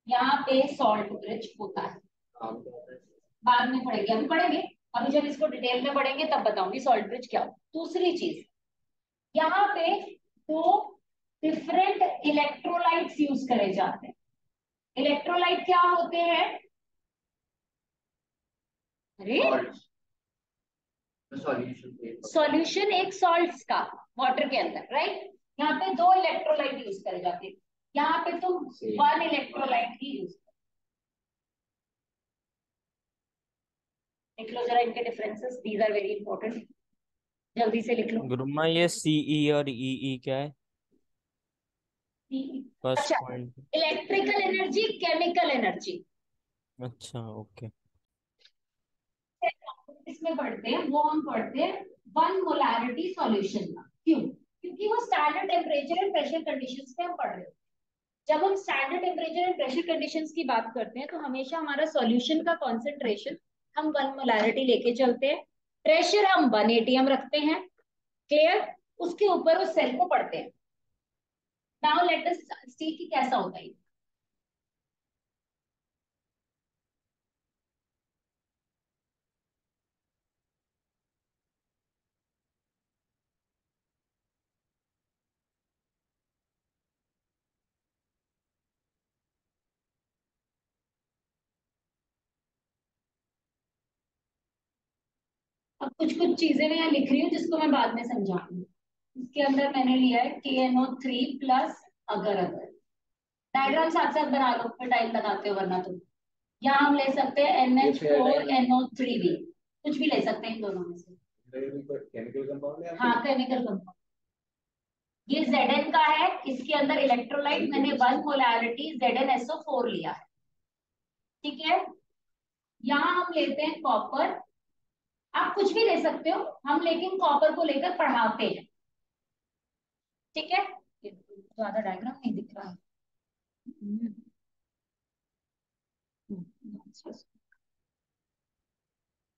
यहाँ पे सॉल्ट ब्रिज होता है। बाद में पढ़ेंगे, अभी पढ़ेंगे, अभी जब इसको डिटेल में पढ़ेंगे तब बताऊंगी सॉल्ट ब्रिज क्या हो। दूसरी चीज, यहाँ पे दो डिफरेंट इलेक्ट्रोलाइट्स यूज करे जाते हैं। इलेक्ट्रोलाइट क्या होते हैं? अरे सॉल्यूशन एक सॉल्ट्स का वाटर के अंदर, राइट? यहाँ पे दो इलेक्ट्रोलाइट यूज करे जाते हैं, यहाँ पे तुम वन इलेक्ट्रोलाइट ही यूज। लिख लो जरा इनके differences, these are very important, जल्दी से लिख लो। गुरुमा ये सीई और ईई क्या है? फर्स्ट अच्छा, point. Electrical energy, chemical energy. अच्छा ओके। इसमें पढ़ते हैं वो हम पढ़ते हैं वन मोलैरिटी सॉल्यूशन का। क्यों? क्योंकि वो standard temperature and pressure conditions पे हम पढ़ रहे हैं। जब हम standard temperature and pressure conditions की बात करते हैं तो हमेशा हमारा सॉल्यूशन का कॉन्सेंट्रेशन हम 1 मोलैरिटी लेके चलते हैं, प्रेशर हम 1 atm रखते हैं। क्लियर? उसके ऊपर उस सेल को पढ़ते हैं। नाउ लेट अस सी कि कैसा होता है। अब कुछ कुछ चीजें मैं यहाँ लिख रही हूँ जिसको मैं बाद में समझाऊंगी। इसके अंदर मैंने लिया है KNO3 प्लस अगर अगर। डायग्राम साथ साथ बना लो, फिर टाइम लगाते हो वरना तुम। यहाँ हम ले सकते हैं NH4NO3 भी, कुछ भी ले सकते हैं इन दोनों में से। केमिकल कंपाउंड है। हाँ, केमिकल कंपाउंड। ये Zn का है, इसके अंदर इलेक्ट्रोलाइट मैंने 1 मोलैरिटी ZnSO4 लिया है। ठीक है, यहाँ हम लेते हैं कॉपर। आप कुछ भी ले सकते हो, हम लेकिन कॉपर को लेकर पढ़ाते हैं। ठीक है, ज्यादा डायग्राम नहीं दिख रहा है।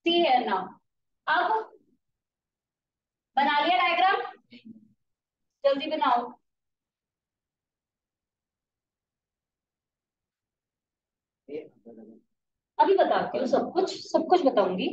सी है ना? अब बना लिया डायग्राम? जल्दी बनाओ। अभी बताती हूँ, सब कुछ बताऊंगी।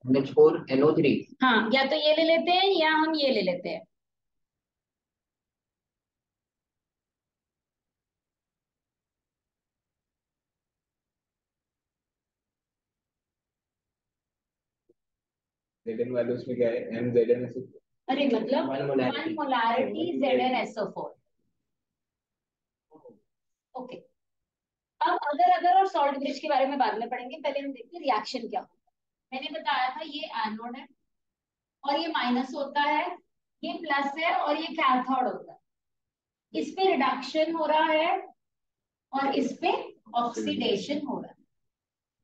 NH4NO3। हाँ, या तो ये ले लेते हैं या हम ये ले लेते हैं। Zn वैल्यूज में क्या है? m Zn अरे मतलब one one molarity. Molarity ZnSO4। Okay, अब अगर अगर और सॉल्ट ब्रिज के बारे में बाद में पढ़ेंगे, पहले हम देखते हैं रिएक्शन क्या होता है। मैंने बताया था ये एनोड है और ये माइनस होता है, ये प्लस है और ये कैथोड होता है। इस पे रिडक्शन हो रहा है और इस पे ऑक्सीडेशन हो रहा है।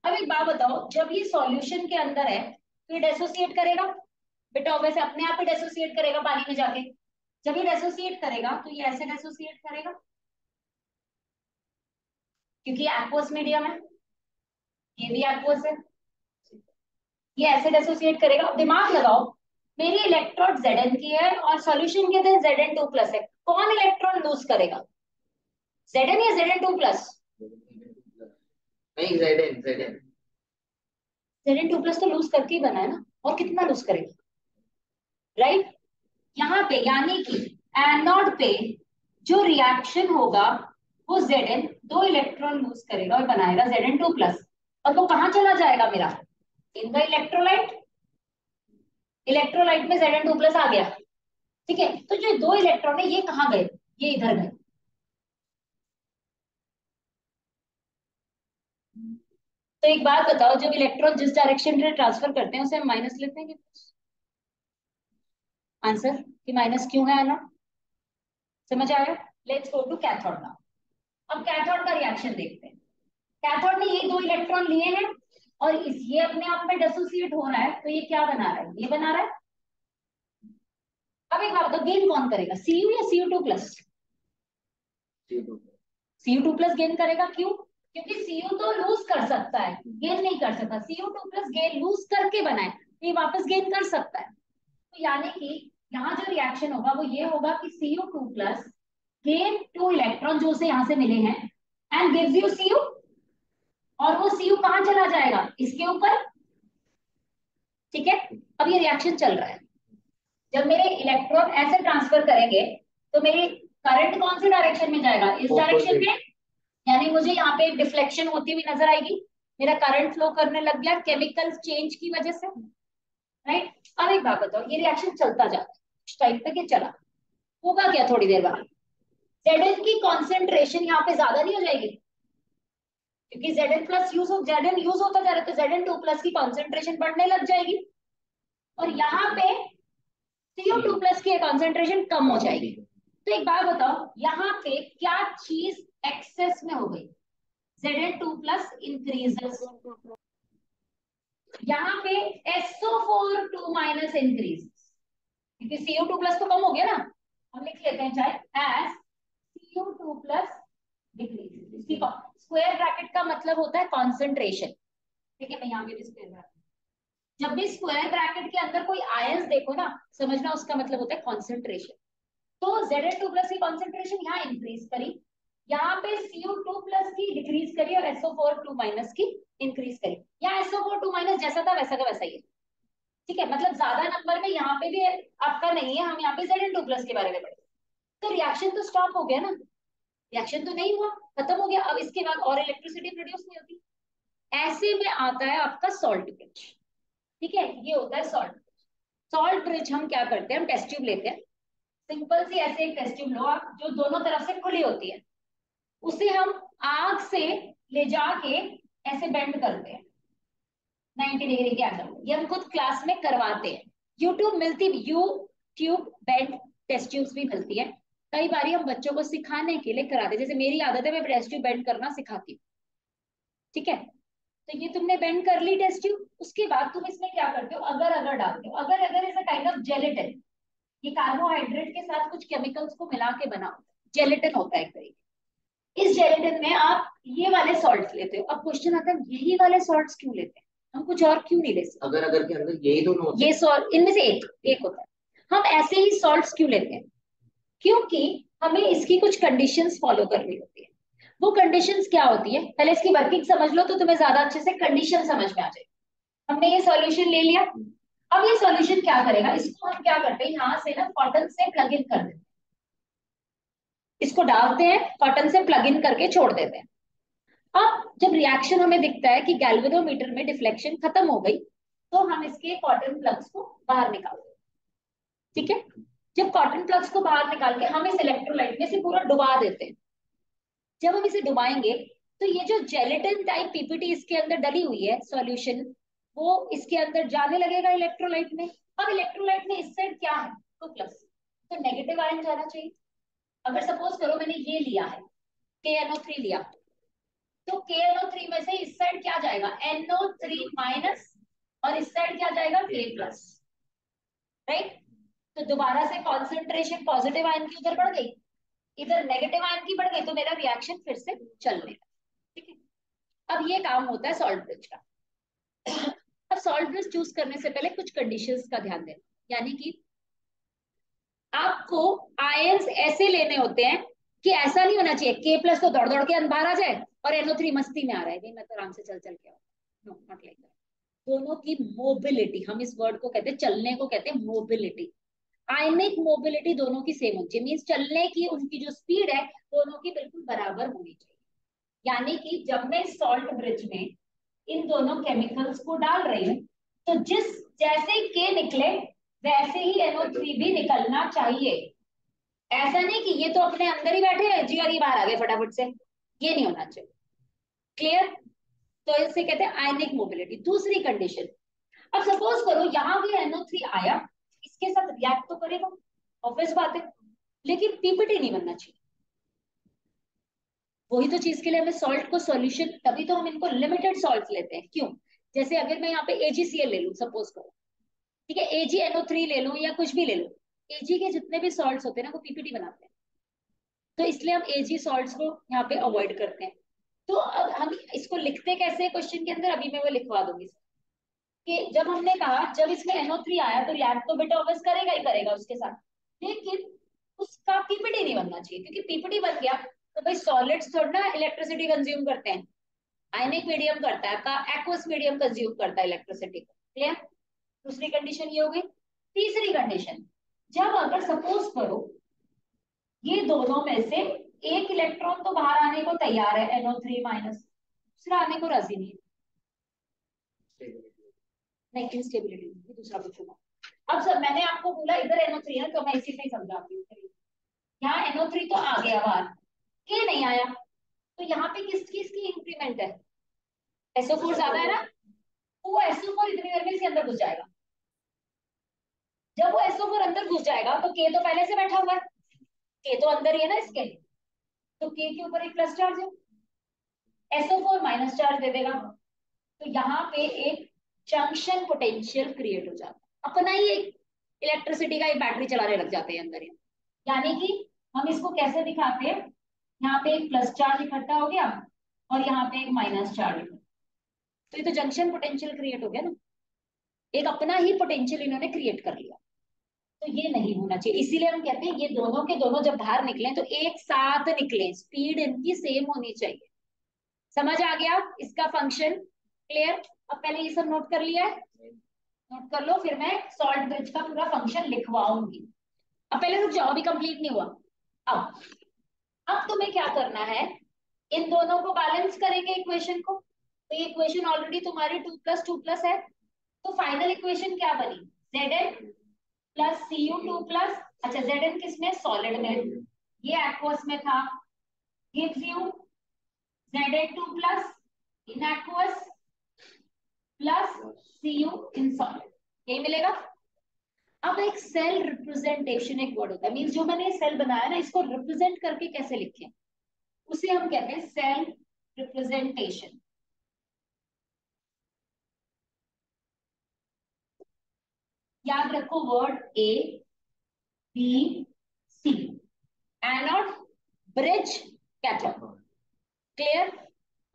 अब एक बात बताओ, जब ये सॉल्यूशन के अंदर है तो ये डेसोसिएट करेगा बेटा, वैसे अपने आप ही डेसोसिएट करेगा पानी में जाके। जब ये डेसोसिएट करेगा तो ये ऐसे डेसोसिएट करेगा क्योंकि एक्वस मीडियम है, ये भी एक्वस है, ये ऐसे डेसोसिएट करेगा। अब दिमाग लगाओ, मेरी इलेक्ट्रोड Zn की है और सॉल्यूशन के अंदर Zn2+ है, कौन इलेक्ट्रॉन लूज करेगा, Zn या Zn2+? नहीं, Zn Zn2+ तो लूज करके ही बना है ना, और कितना लूज करेगा, राइट? यहाँ पे यानी कि एनोड पे जो रिएक्शन होगा वो Zn 2 इलेक्ट्रॉन लूज करेगा और बनाएगा Zn2+, और वो कहाँ चला जाएगा मेरा, इन द इलेक्ट्रोलाइट। इलेक्ट्रोलाइट में Zn2+ आ गया, ठीक है। तो जो 2 इलेक्ट्रॉन है ये कहाँ गए, ये इधर गए। तो एक बात बताओ, जब इलेक्ट्रॉन जिस डायरेक्शन में ट्रांसफर करते हैं उसे हम माइनस लेते हैं कि प्लस? आंसर कि माइनस क्यों है ना, समझ आया? Let's go to cathode now. अब कैथोड का रिएक्शन देखते हैं। कैथोड ने ये 2 इलेक्ट्रॉन लिए हैं और इस ये अपने आप में डिसोसिएट हो रहा है, तो ये क्या बना रहा है, ये बना रहा है। अब एक बात बताओ, गेन कौन करेगा, Cu या Cu2+? Cu2+ गेन करेगा, क्यों? क्योंकि Cu तो लूज कर सकता है, गेन नहीं कर सकता। Cu2+ गेन लूज करके बनाए तो ये वापस गेन कर सकता है। तो यानी कि यहाँ जो रिएक्शन होगा वो ये होगा कि Cu2+ गेन 2 इलेक्ट्रॉन जो उसे यहाँ से मिले हैं एंड गिव्स यू Cu, और वो Cu कहाँ चला जाएगा, इसके ऊपर, ठीक है। अब ये रिएक्शन चल रहा है, जब मेरे इलेक्ट्रॉन ऐसे ट्रांसफर करेंगे तो मेरी करंट कौन सी डायरेक्शन में जाएगा, इस डायरेक्शन में, यानी मुझे यहाँ पे एक डिफ्लेक्शन होती हुई नजर आएगी, मेरा करंट फ्लो करने लग गया केमिकल चेंज की वजह से, राइट? अब एक बात बताओ, ये रिएक्शन चलता जाता है कुछ टाइम तक, ये चला, होगा क्या थोड़ी देर बाद, Zn की कॉन्सेंट्रेशन यहाँ पे ज्यादा नहीं हो जाएगी, क्योंकि Zn यूज होता जा रहा है, तो Zn2+ की कॉन्सेंट्रेशन बढ़ने लग जाएगी और यहाँ पे Cu2+ की कॉन्सेंट्रेशन कम हो जाएगी। तो एक बात बताओ, यहाँ पे क्या चीज एक्सेस में हो गई, Zn2+ इंक्रीजेस, यहाँ पे SO4 2- इंक्रीज, क्योंकि Cu2+ तो कम हो गया ना, हम लिख लेते हैं चाहे एज Cu2+ डिक्रीज। इसकी स्क्वायर ब्रैकेट का मतलब होता है कॉन्सेंट्रेशन, ठीक है। मैं यहाँ पे भी स्क्वायर ब्रैकेट, जब भी स्क्वायर ब्रैकेट के अंदर कोई आयंस देखो ना, समझना उसका मतलब होता है कॉन्सेंट्रेशन। तो Zn2+ की कॉन्सेंट्रेशन यहाँ इंक्रीज करी, यहाँ पे Cu2+ की डिक्रीज करी और SO4 2- की इंक्रीज करी। यहाँ SO4 2- जैसा था वैसा का वैसा ही है, ठीक है। मतलब ज्यादा नंबर में यहाँ पे भी आपका नहीं है, हम यहाँ पे Zn2+ के बारे में पढ़े। तो रिएक्शन तो स्टॉप हो गया ना, रिएक्शन तो नहीं हुआ, खत्म हो गया। अब इसके बाद और इलेक्ट्रिसिटी प्रोड्यूस नहीं होती। ऐसे में आता है आपका सॉल्ट ब्रिज, ठीक है, ये होता है सॉल्ट ब्रिज। सॉल्ट ब्रिज हम क्या करते हैं, हम टेस्ट ट्यूब लेते हैं, सिंपल सी ऐसे एक टेस्ट ट्यूब लो आप, जो दोनों तरफ से खुली होती है, उसे हम आग से ले जाके ऐसे बेंड करते हैं 90 डिग्री के एंगल में। ये हम खुद क्लास में करवाते हैं, यूट्यूब बेंड टेस्ट ट्यूब्स भी मिलती है। कई बार हम बच्चों को सिखाने के लिए कराते हैं, जैसे मेरी आदत है मैं टेस्ट ट्यूब बेंड करना सिखाती हूँ, ठीक है। तो ये तुमने बेंड कर ली टेस्ट ट्यूब, उसके बाद तुम इसमें क्या करते हो, अगर अगर डालते हो। अगर अगर is a kind of gelatin, ये कार्बोहाइड्रेट के साथ कुछ केमिकल्स को मिला के बना होता है, जेलेटिन होता है एक तरीके। इस जेलेटिन में आप ये वाले सॉल्ट्स लेते हो। अब क्वेश्चन आता है यही वाले सॉल्ट्स क्यों लेते हैं, हम कुछ और क्यों नहीं ले सकते? अगर अगर के अंदर यही दोनों होते ये सॉल्ट इनमें से एक एक होता है, हम ऐसे ही सॉल्ट्स क्यों लेते हैं? क्योंकि हमें इसकी कुछ कंडीशंस फॉलो करनी होती है। वो कंडीशंस क्या होती है, पहले इसकी वर्किंग समझ लो तो तुम्हें ज्यादा अच्छे से कंडीशन समझ में आ जाएगी। हमने ये सॉल्यूशन ले लिया, अब ये सॉल्यूशन क्या करेगा, इसको हम क्या करते हैं, यहाँ से ना कॉटन से प्लग इन कर देते हैं, इसको डालते हैं कॉटन से प्लग इन करके छोड़ देते हैं। अब जब रिएक्शन हमें दिखता है कि गैल्वेनोमीटर में डिफ्लेक्शन खत्म हो गई, तो हम इसके कॉटन प्लग्स को बाहर निकाल दें। ठीक है, जब कॉटन प्लग्स को बाहर निकाल के हम इस इलेक्ट्रोलाइट में से पूरा डुबा देते हैं। जब हम इसे डुबाएंगे तो ये जो जेलेटिन टाइप पीपीटी इसके अंदर डली हुई है सॉल्यूशन, वो इसके अंदर जाने लगेगा इलेक्ट्रोलाइट में। अब इलेक्ट्रोलाइट में इस साइड क्या है, तो प्लस, तो नेगेटिव आयन जाना चाहिए। अगर सपोज करो मैंने ये लिया है KNO3 लिया, तो KNO3 में से इस साइड क्या जाएगा, NO3 माइनस, और इस साइड क्या जाएगा K प्लस, राइट। तो दोबारा से कॉन्सेंट्रेशन पॉजिटिव आयन की उधर बढ़ गई, इधर नेगेटिव आयन की बढ़ गई, तो मेरा रिएक्शन फिर से चलने लगा। ठीक है, अब ये काम होता है सॉल्ट ब्रिज का। अब सॉल्ट ब्रिज चूज करने से पहले कुछ कंडीशंस का ध्यान देना, यानी कि आपको आयंस ऐसे लेने होते हैं कि ऐसा नहीं होना चाहिए K प्लस तो दौड़ दौड़ के बाहर आ जाए और NO3 मस्ती में आ रहा है, मैं तो आराम से चल चल के आऊँ, नो नॉट लाइक दैट। दोनों की मोबिलिटी, हम इस वर्ड को कहते हैं, चलने को कहते हैं मोबिलिटी। आयनिक मोबिलिटी दोनों की सेम होनी चाहिए, मीन्स चलने की उनकी जो स्पीड है दोनों की बिल्कुल बराबर होनी चाहिए। यानी कि जब मैं सॉल्ट ब्रिज में इन दोनों केमिकल्स को डाल रही हूँ, तो जिस जैसे K निकले वैसे ही NO3 भी निकलना चाहिए। ऐसा नहीं कि ये तो अपने अंदर ही बैठे हैं जी और ये बाहर आ गए फटाफट से, ये नहीं होना चाहिए। क्लियर, तो इसे कहते हैं आयनिक मोबिलिटी। दूसरी कंडीशन, अब सपोज करो यहाँ भी NO3 आया, इसके साथ रिएक्ट तो करेगा, ऑब्वियस बात है, लेकिन पीपीटी नहीं बनना चाहिए। वही तो चीज के लिए हमें सॉल्ट को सॉल्यूशन, तभी तो हम इनको लिमिटेड सॉल्ट लेते हैं। क्यों, जैसे अगर मैं यहाँ पे AgCl ले लूं सपोज करो, ठीक है, AgNO3 ले लूं या कुछ भी ले लूं, Ag के जितने भी सॉल्ट्स होते हैं ना वो पीपीटी बनाते हैं, तो इसलिए हम Ag सॉल्ट्स को यहाँ पे अवॉइड करते हैं। तो अब हम इसको लिखते कैसे क्वेश्चन के अंदर, अभी मैं वो लिखवा दूंगी कि जब हमने कहा जब इसमें NO3 आया तो रिएक्ट तो बेटा ऑब्वियस करेगा ही करेगा उसके साथ, लेकिन उसका पीपीटी नहीं बनना चाहिए, क्योंकि पीपीटी बन गया तो भाई सॉलिड्स थोड़ा ना इलेक्ट्रिसिटी कंज्यूम करते हैं, आयनिक मीडियम करता है, आपका एक्वस मीडियम कंज्यूम करता है इलेक्ट्रिसिटी को। क्लियर, दूसरी कंडीशन ये हो गई। तीसरी कंडीशन, जब अगर सपोज करो ये दोनों में से एक इलेक्ट्रॉन तो बाहर आने को तैयार है NO3 माइनस, दूसरा आने को राजी नहीं, नहीं इंस्टेबिलिटी, दूसरा पूछूंगा। अब सर मैंने आपको बोला इधर NO3 है तो मैं इसी से ही समझाती हूँ। यहाँ NO3 तो आ गया बाहर, K नहीं आया, तो यहाँ पे किस चीज की इंक्रीमेंट है, SO4 ज्यादा है ना, तो वो SO4 इतनी देर में इसके अंदर घुस जाएगा। जब वो SO4 अंदर घुस जाएगा तो K तो पहले से बैठा हुआ है, K तो अंदर ही है ना इसके, तो K के ऊपर एक प्लस चार्ज है, SO4 माइनस चार्ज दे देगा, तो यहाँ पे एक जंक्शन पोटेंशियल क्रिएट हो जाता है, अपना ही एक इलेक्ट्रिसिटी का एक बैटरी चलाने लग जाते हैं अंदर ही। यानी कि हम इसको कैसे दिखाते हैं, यहाँ पे एक प्लस चार्ज इकट्ठा हो गया और यहाँ पे एक माइनस चार्ज, तो ये तो जंक्शन पोटेंशियल क्रिएट हो गया ना, एक अपना ही पोटेंशियल इन्होंने क्रिएट कर लिया। तो ये नहीं होना चाहिए, इसीलिए हम कहते हैं ये दोनों के दोनों जब बाहर निकले तो एक साथ निकले, स्पीड इनकी सेम होनी चाहिए। समझ आ गया इसका फंक्शन, क्लियर। अब पहले ये सब नोट कर लिया है, नोट कर लो, फिर मैं सॉल्ट ब्रिज का पूरा फंक्शन लिखवाऊंगी। अब पहले रुक जाओ, अभी कंप्लीट नहीं हुआ। अब तुम्हें क्या करना है, इन दोनों को बैलेंस करेंगे इक्वेशन को, तो ये इक्वेशन ऑलरेडी तुम्हारी 2+2+ है, तो फाइनल इक्वेशन क्या बनी, Zn प्लस Cu2+, अच्छा Zn किसमें, सॉलिड में, ये एक्वस में था, gives you Zn2+ in aqueous plus Cu in solid, यही मिलेगा। अब एक सेल रिप्रेजेंटेशन एक वर्ड होता है, मींस जो मैंने सेल बनाया ना इसको रिप्रेजेंट करके कैसे लिखें, उसे हम कहते हैं सेल रिप्रेजेंटेशन। याद रखो word ABC, anode, bridge, cathode. Clear.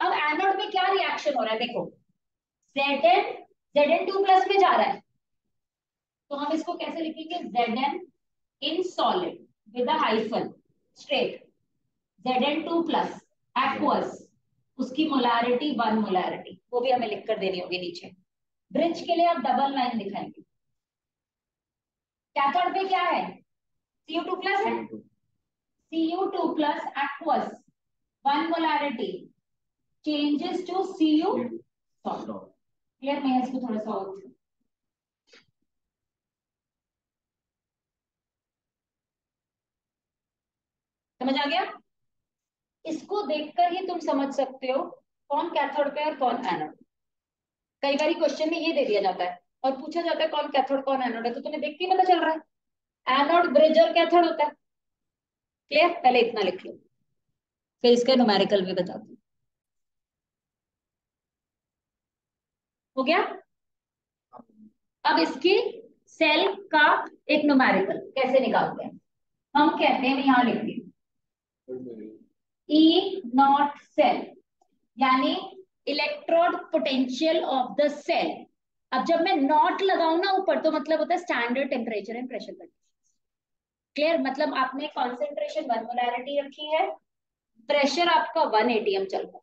अब एनोड में क्या रिएक्शन हो रहा है, देखो Zn2+ में जा रहा है, तो हम इसको कैसे लिखेंगे, Zn in solid with a hyphen straight, Zn2+ aqueous, उसकी मोलारिटी 1 मोलारिटी, वो भी हमें लिख कर देनी होगी नीचे। ब्रिज के लिए आप डबल लाइन दिखाएंगे। कैथोड पे क्या है, Cu2+ है, Cu2+ aqueous 1 molarity changes to Cu solid. Clear, मैं इसको थोड़ा सा और समझ आ गया? इसको देखकर ही तुम समझ सकते हो कौन कैथोड पे और कौन एनोड। कई बार क्वेश्चन में ये दे दिया जाता है और पूछा जाता है कौन कैथोड कौन एनोड है, तो तुम्हें देख के ही पता चल रहा है एनोड ब्रिज और कैथोड होता है। क्लियर? पहले इतना लिख लो, फिर इसका न्यूमेरिकल भी बताती हूँ। हो गया? अब इसकी सेल का एक न्यूमेरिकल कैसे निकालते हैं? हम कहते हैं, यहां लिखते हैं ई नॉट सेल, यानी electrode potential of the cell. अब जब मैं नॉट लगाऊं ना ऊपर, तो मतलब होता है standard temperature and pressure condition. Clear? मतलब आपने कॉन्सेंट्रेशन 1 मोलैरिटी रखी है, प्रेशर आपका 1 एटीएम चल रहा है।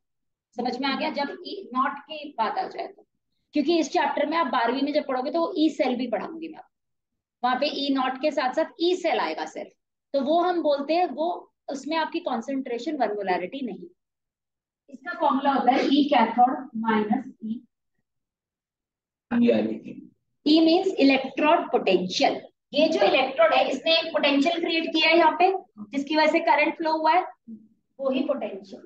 समझ में आ गया? जब ई नॉट की बात आ जाए तो, क्योंकि इस चैप्टर में आप 12वीं में जब पढ़ोगे तो ई सेल भी पढ़ाऊंगी मैं, वहां पे ई नॉट के साथ साथ ई सेल आएगा सिर्फ, तो वो हम बोलते हैं वो उसमें आपकी कॉन्सेंट्रेशन 1 मोलैरिटी नहीं। इसका फॉर्मूला होता है ई कैथोड माइनस ई। ई मींस इलेक्ट्रोड पोटेंशियल। ये जो इलेक्ट्रोड है इसने एक पोटेंशियल क्रिएट किया है यहाँ पे, जिसकी वजह से करंट फ्लो हुआ है, वो ही पोटेंशियल,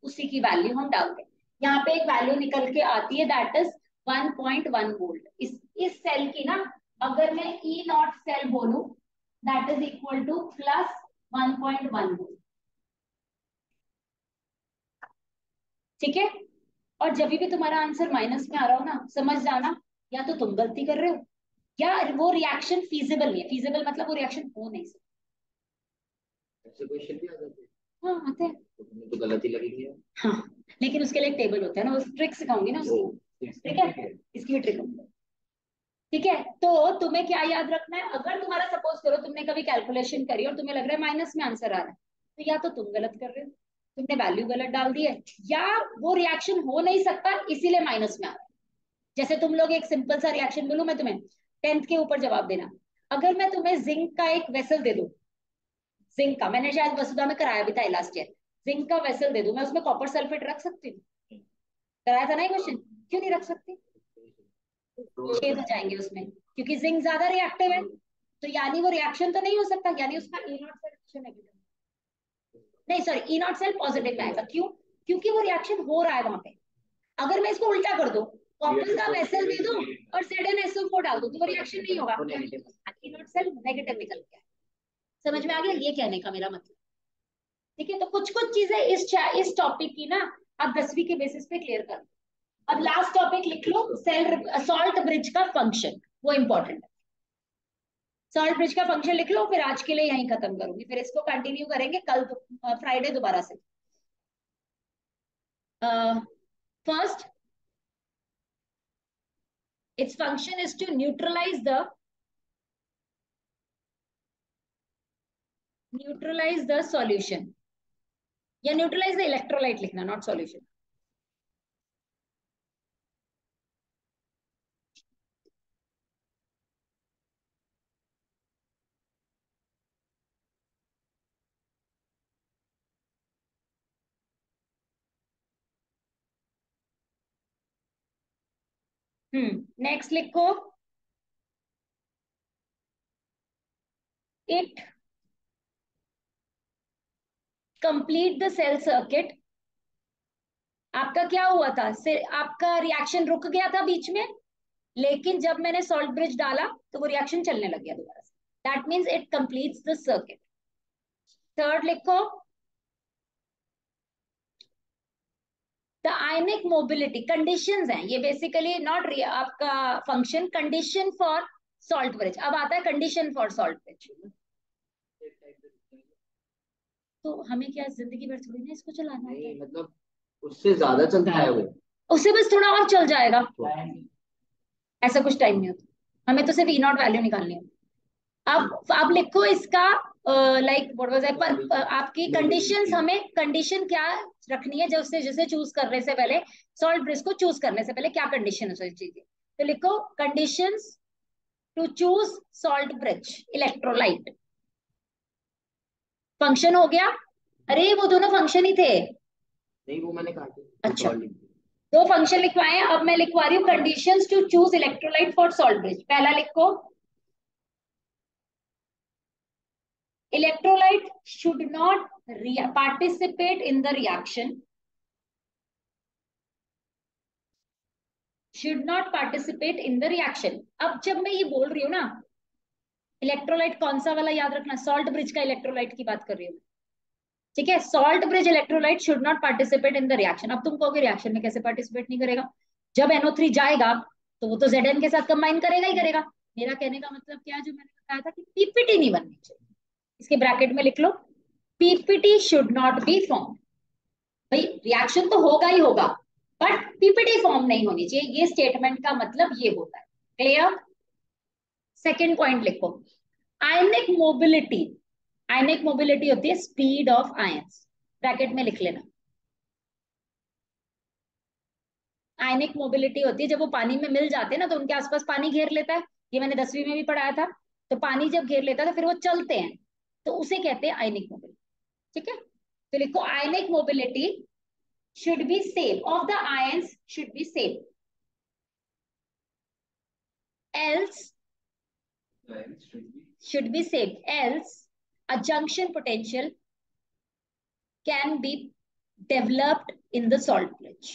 उसी की वैल्यू हम डालते हैं। यहाँ पे एक वैल्यू निकल के आती है दैट इज 1.1 वोल्ट। इस सेल की ना, अगर मैं ई नॉट सेल बोलूं that is equal two plus 1.1 volt. ठीक है? और जब भी तुम्हारा आंसर माइनस में आ रहा हो ना, समझ जाना या तो तुम गलती कर रहे हो या वो रिएक्शन फीजिबल नहीं है। फीजिबल मतलब वो रिएक्शन हो नहीं सकता। ऐसे क्वेश्चन भी आ जाते हैं? हाँ आते हैं। तो तुम्हें तो गलती लगेगी यार। हाँ, लेकिन उसके लिए एक टेबल होता है ना, उस ट्रिक सिखाऊंगी ना उसकी। ठीक है? इसकी भी ट्रिक होगी। ठीक है? तो तुम्हें क्या याद रखना है, अगर तुम्हारा सपोज करो तुमने कभी कैलकुलेशन करी और तुम्हें लग रहा है माइनस में आंसर आ रहा है, तो या तो तुम गलत कर रहे हो, तुमने वैल्यू गलत डाल दी है, या वो रिएक्शन हो नहीं सकता इसीलिए माइनस में आ रहा है। जैसे तुम लोग एक सिंपल सा रिएक्शन बोलूं मैं तुम्हें, 10th के ऊपर जवाब देना। अगर मैं तुम्हें जिंक का एक वेसल दे दूं, जिंक का, मैंने शायद वसुधा में कराया भी था लास्ट ईयर, जिंक का वेसल दे दूं, मैं उसमें कॉपर सल्फेट रख सकती हूँ? कराया था ना ये क्वेश्चन, क्यों नहीं रख सकती? छेद हो जाएंगे उसमें, क्योंकि जिंक ज्यादा रिएक्टिव है, तो यानी वो रिएक्शन तो नहीं हो सकता, यानी उसका ई नॉट सेल नेगेटिव, नहीं sorry E naught cell positive में आएगा। क्यों? क्योंकि वो रिएक्शन हो रहा है वहां पे। अगर मैं इसको उल्टा कर दूं, कॉपर का वेसल दे दूं और ZnSO4 डाल दूं, तो वो रिएक्शन नहीं होगा, ई नॉट सेल नेगेटिव निकल गया। समझ में आ गया ये कहने का मेरा मतलब? ठीक है? तो कुछ कुछ चीजें इस टॉपिक की ना आप 10वीं के बेसिस पे क्लियर कर। अब लास्ट टॉपिक लिख लो, सेल सॉल्ट ब्रिज का फंक्शन, वो इंपॉर्टेंट है। सॉल्ट ब्रिज का फंक्शन लिख लो, फिर आज के लिए यहीं खत्म करूंगी, फिर इसको कंटिन्यू करेंगे कल फ्राइडे दोबारा से। First, its function is to neutralize the solution, या न्यूट्रलाइज द इलेक्ट्रोलाइट लिखना, नॉट सॉल्यूशन। नेक्स्ट लिखो, it complete the cell circuit. आपका क्या हुआ था, आपका रिएक्शन रुक गया था बीच में, लेकिन जब मैंने सॉल्ट ब्रिज डाला तो वो रिएक्शन चलने लग गया दोबारा से, that means it completes the circuit. Third लिखो, द आयनिक मोबिलिटी कंडीशंस हैं ये, बेसिकली नॉट आपका function, condition for salt bridge. अब आता है कंडीशन फॉर सॉल्ट ब्रिज, तो हमें क्या जिंदगी भर थोड़ी ना इसको चलाना होता है, मतलब उससे ज्यादा चलता है वो, उससे बस थोड़ा और चल जाएगा, ऐसा कुछ टाइम नहीं होता, हमें तो सिर्फ ई नॉट वैल्यू निकालनी है। अब लिखो इसका लाइक व्हाट वाज आई, पर आपकी कंडीशंस, हमें कंडीशन क्या रखनी है, जब से जैसे चूज करने से पहले, सॉल्ट ब्रिज को चूज करने से पहले क्या कंडीशन है चाहिए, तो लिखो conditions to choose salt bridge electrolyte. Function हो गया, अरे वो दोनों फंक्शन ही थे। नहीं वो मैंने कहा था। अच्छा, दो फंक्शन लिखवाए हैं, अब मैं लिखवा रही हूँ conditions to choose electrolyte for salt bridge. पहला लिखो, electrolyte should not participate in the reaction, should not participate in the reaction. अब जब मैं ये बोल रही हूँ ना, इलेक्ट्रोलाइट कौन सा वाला याद रखना, सॉल्ट ब्रिज का इलेक्ट्रोलाइट की बात कर रही हूँ, ठीक है। Salt bridge electrolyte should not participate in the reaction. अब तुम कहोगे रिएक्शन में कैसे पार्टिसिपेट नहीं करेगा, जब NO3 जाएगा तो वो तो Zn के साथ कंबाइन करेगा ही करेगा। मेरा कहने का मतलब क्या है, जो मैंने बताया था कि पीपीटी नहीं बननी चाहिए, इसके ब्रैकेट में लिख लो, PPT should not be form. भाई रिएक्शन तो होगा ही होगा, बट पीपीटी फॉर्म नहीं होनी चाहिए, ये स्टेटमेंट का मतलब ये होता है। क्लियर? सेकेंड पॉइंट लिखो, आयनिक मोबिलिटी। आयनिक मोबिलिटी होती है स्पीड ऑफ आयंस, ब्रैकेट में लिख लेना। आयनिक मोबिलिटी होती है जब वो पानी में मिल जाते हैं ना, तो उनके आसपास पानी घेर लेता है, ये मैंने 10वीं में भी पढ़ाया था। तो पानी जब घेर लेता है तो फिर वो चलते हैं, तो उसे कहते हैं आयनिक मोबिलिटी, ठीक है। तो लिखो आयनिक mobility should be same, of the ions should be same, else should be same, else a junction potential can be developed in the salt bridge.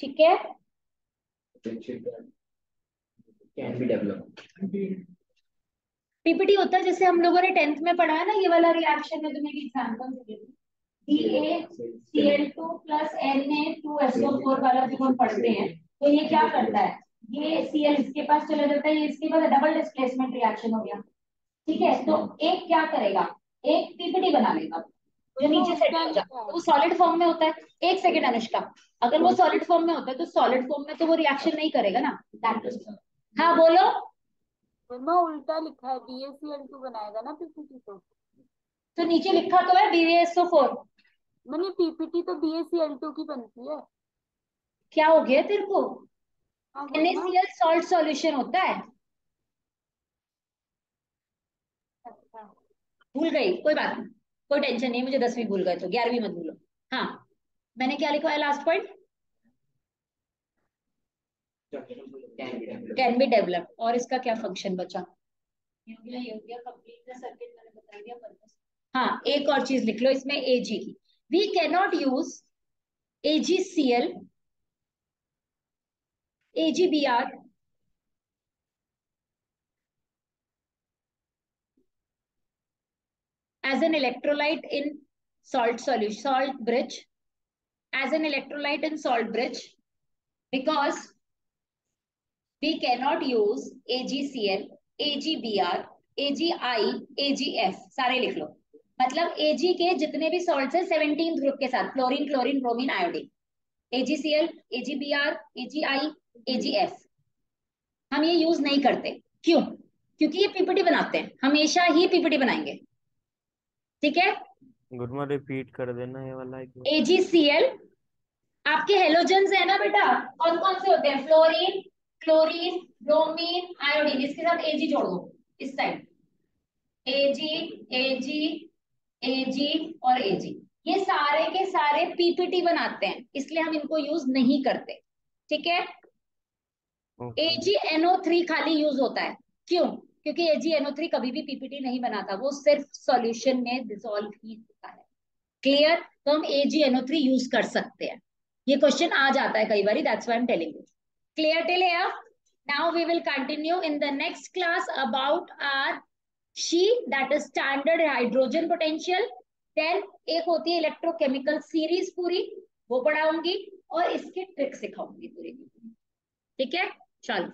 ठीक है, कैन बी डेवलप। पीपीटी होता है जैसे हम लोगों ने 10th में पढ़ा है ना, ये वाला रिएक्शन है, तुम्हें एग्जांपल दे दूं, CaCl2 प्लस Na2SO4 वाला जो हम पढ़ते हैं, तो ये क्या करता है, ये Cl इसके पास चला जाता है, ये इसके पास डबल डिस्प्लेसमेंट रिएक्शन हो गया, ठीक है। तो एक क्या करेगा, एक पीपीटी बना लेगा जो नीचे सेट हो जाता है, वो सॉलिड फॉर्म में होता है। एक सेकेंड अनुष्का, अगर वो सॉलिड फॉर्म में होता है तो सॉलिड फॉर्म में तो वो रिएक्शन नहीं करेगा ना, हाँ बोलो। उल्टा लिखा है, BaCl2 बनाएगा ना पीपीटी तो नीचे लिखा तो है BaSO4, मैंने पीपीटी तो BaCl2 की बनती है। क्या हो गया तेरे को, हाँ बोलना। NaCl सॉल्ट सॉल्यूशन होता है। अच्छा, भूल गई, कोई बात नहीं, कोई टेंशन नहीं, मुझे 10वीं भूल गए तो 11वीं मत भूलो। हाँ, मैंने क्या लिखा है last point, can be develop, और इसका क्या फंक्शन बचा, ये हो गया कंप्लीट द सर्किट, मैंने बता दिया पर्पस। हाँ, एक और चीज लिख लो इसमें Ag की, we can not use AgCl, AgBr as an electrolyte in salt solution, salt bridge, as an electrolyte in salt bridge, because we cannot use AgCl, AgBr, AgI, AgF, सारे लिख लो। मतलब Ag के जितने भी सॉल्ट्स हैं 17 ग्रुप के साथ, fluorine, chlorine, bromine, iodine, AgCl, AgBr, AgI, AgF हम ये यूज नहीं करते। क्यों? क्योंकि ये पीपीटी बनाते हैं, हमेशा ही पीपीटी बनाएंगे, ठीक है। गुड रिपीट कर देना ये वाला एक बार। AgCl आपके हेलोजेंस है ना बेटा, कौन कौन से होते हैं, फ्लोरीन, क्लोरीन, ब्रोमीन, आयोडीन, इसके साथ Ag जोड़ दो इस साइड, Ag, Ag, Ag और Ag, ये सारे के सारे पीपीटी बनाते हैं, इसलिए हम इनको यूज नहीं करते, ठीक है। ओके AgNO3 खाली यूज होता है, क्यों? क्योंकि AgNO3 कभी भी पीपीटी नहीं बनाता, वो सिर्फ सॉल्यूशन में डिसॉल्व ही होता है। क्लियर? तो हम AgNO3 यूज कर सकते हैं, ये क्वेश्चन आ जाता है कई बार, that's why I am telling you. Clear till here? Now we will continue in the next class about our SHE, that is standard hydrogen potential. Then एक होती है इलेक्ट्रोकेमिकल सीरीज पूरी, वो पढ़ाऊंगी, और इसकी ट्रिक सिखाऊंगी पूरी, ठीक है। चलो।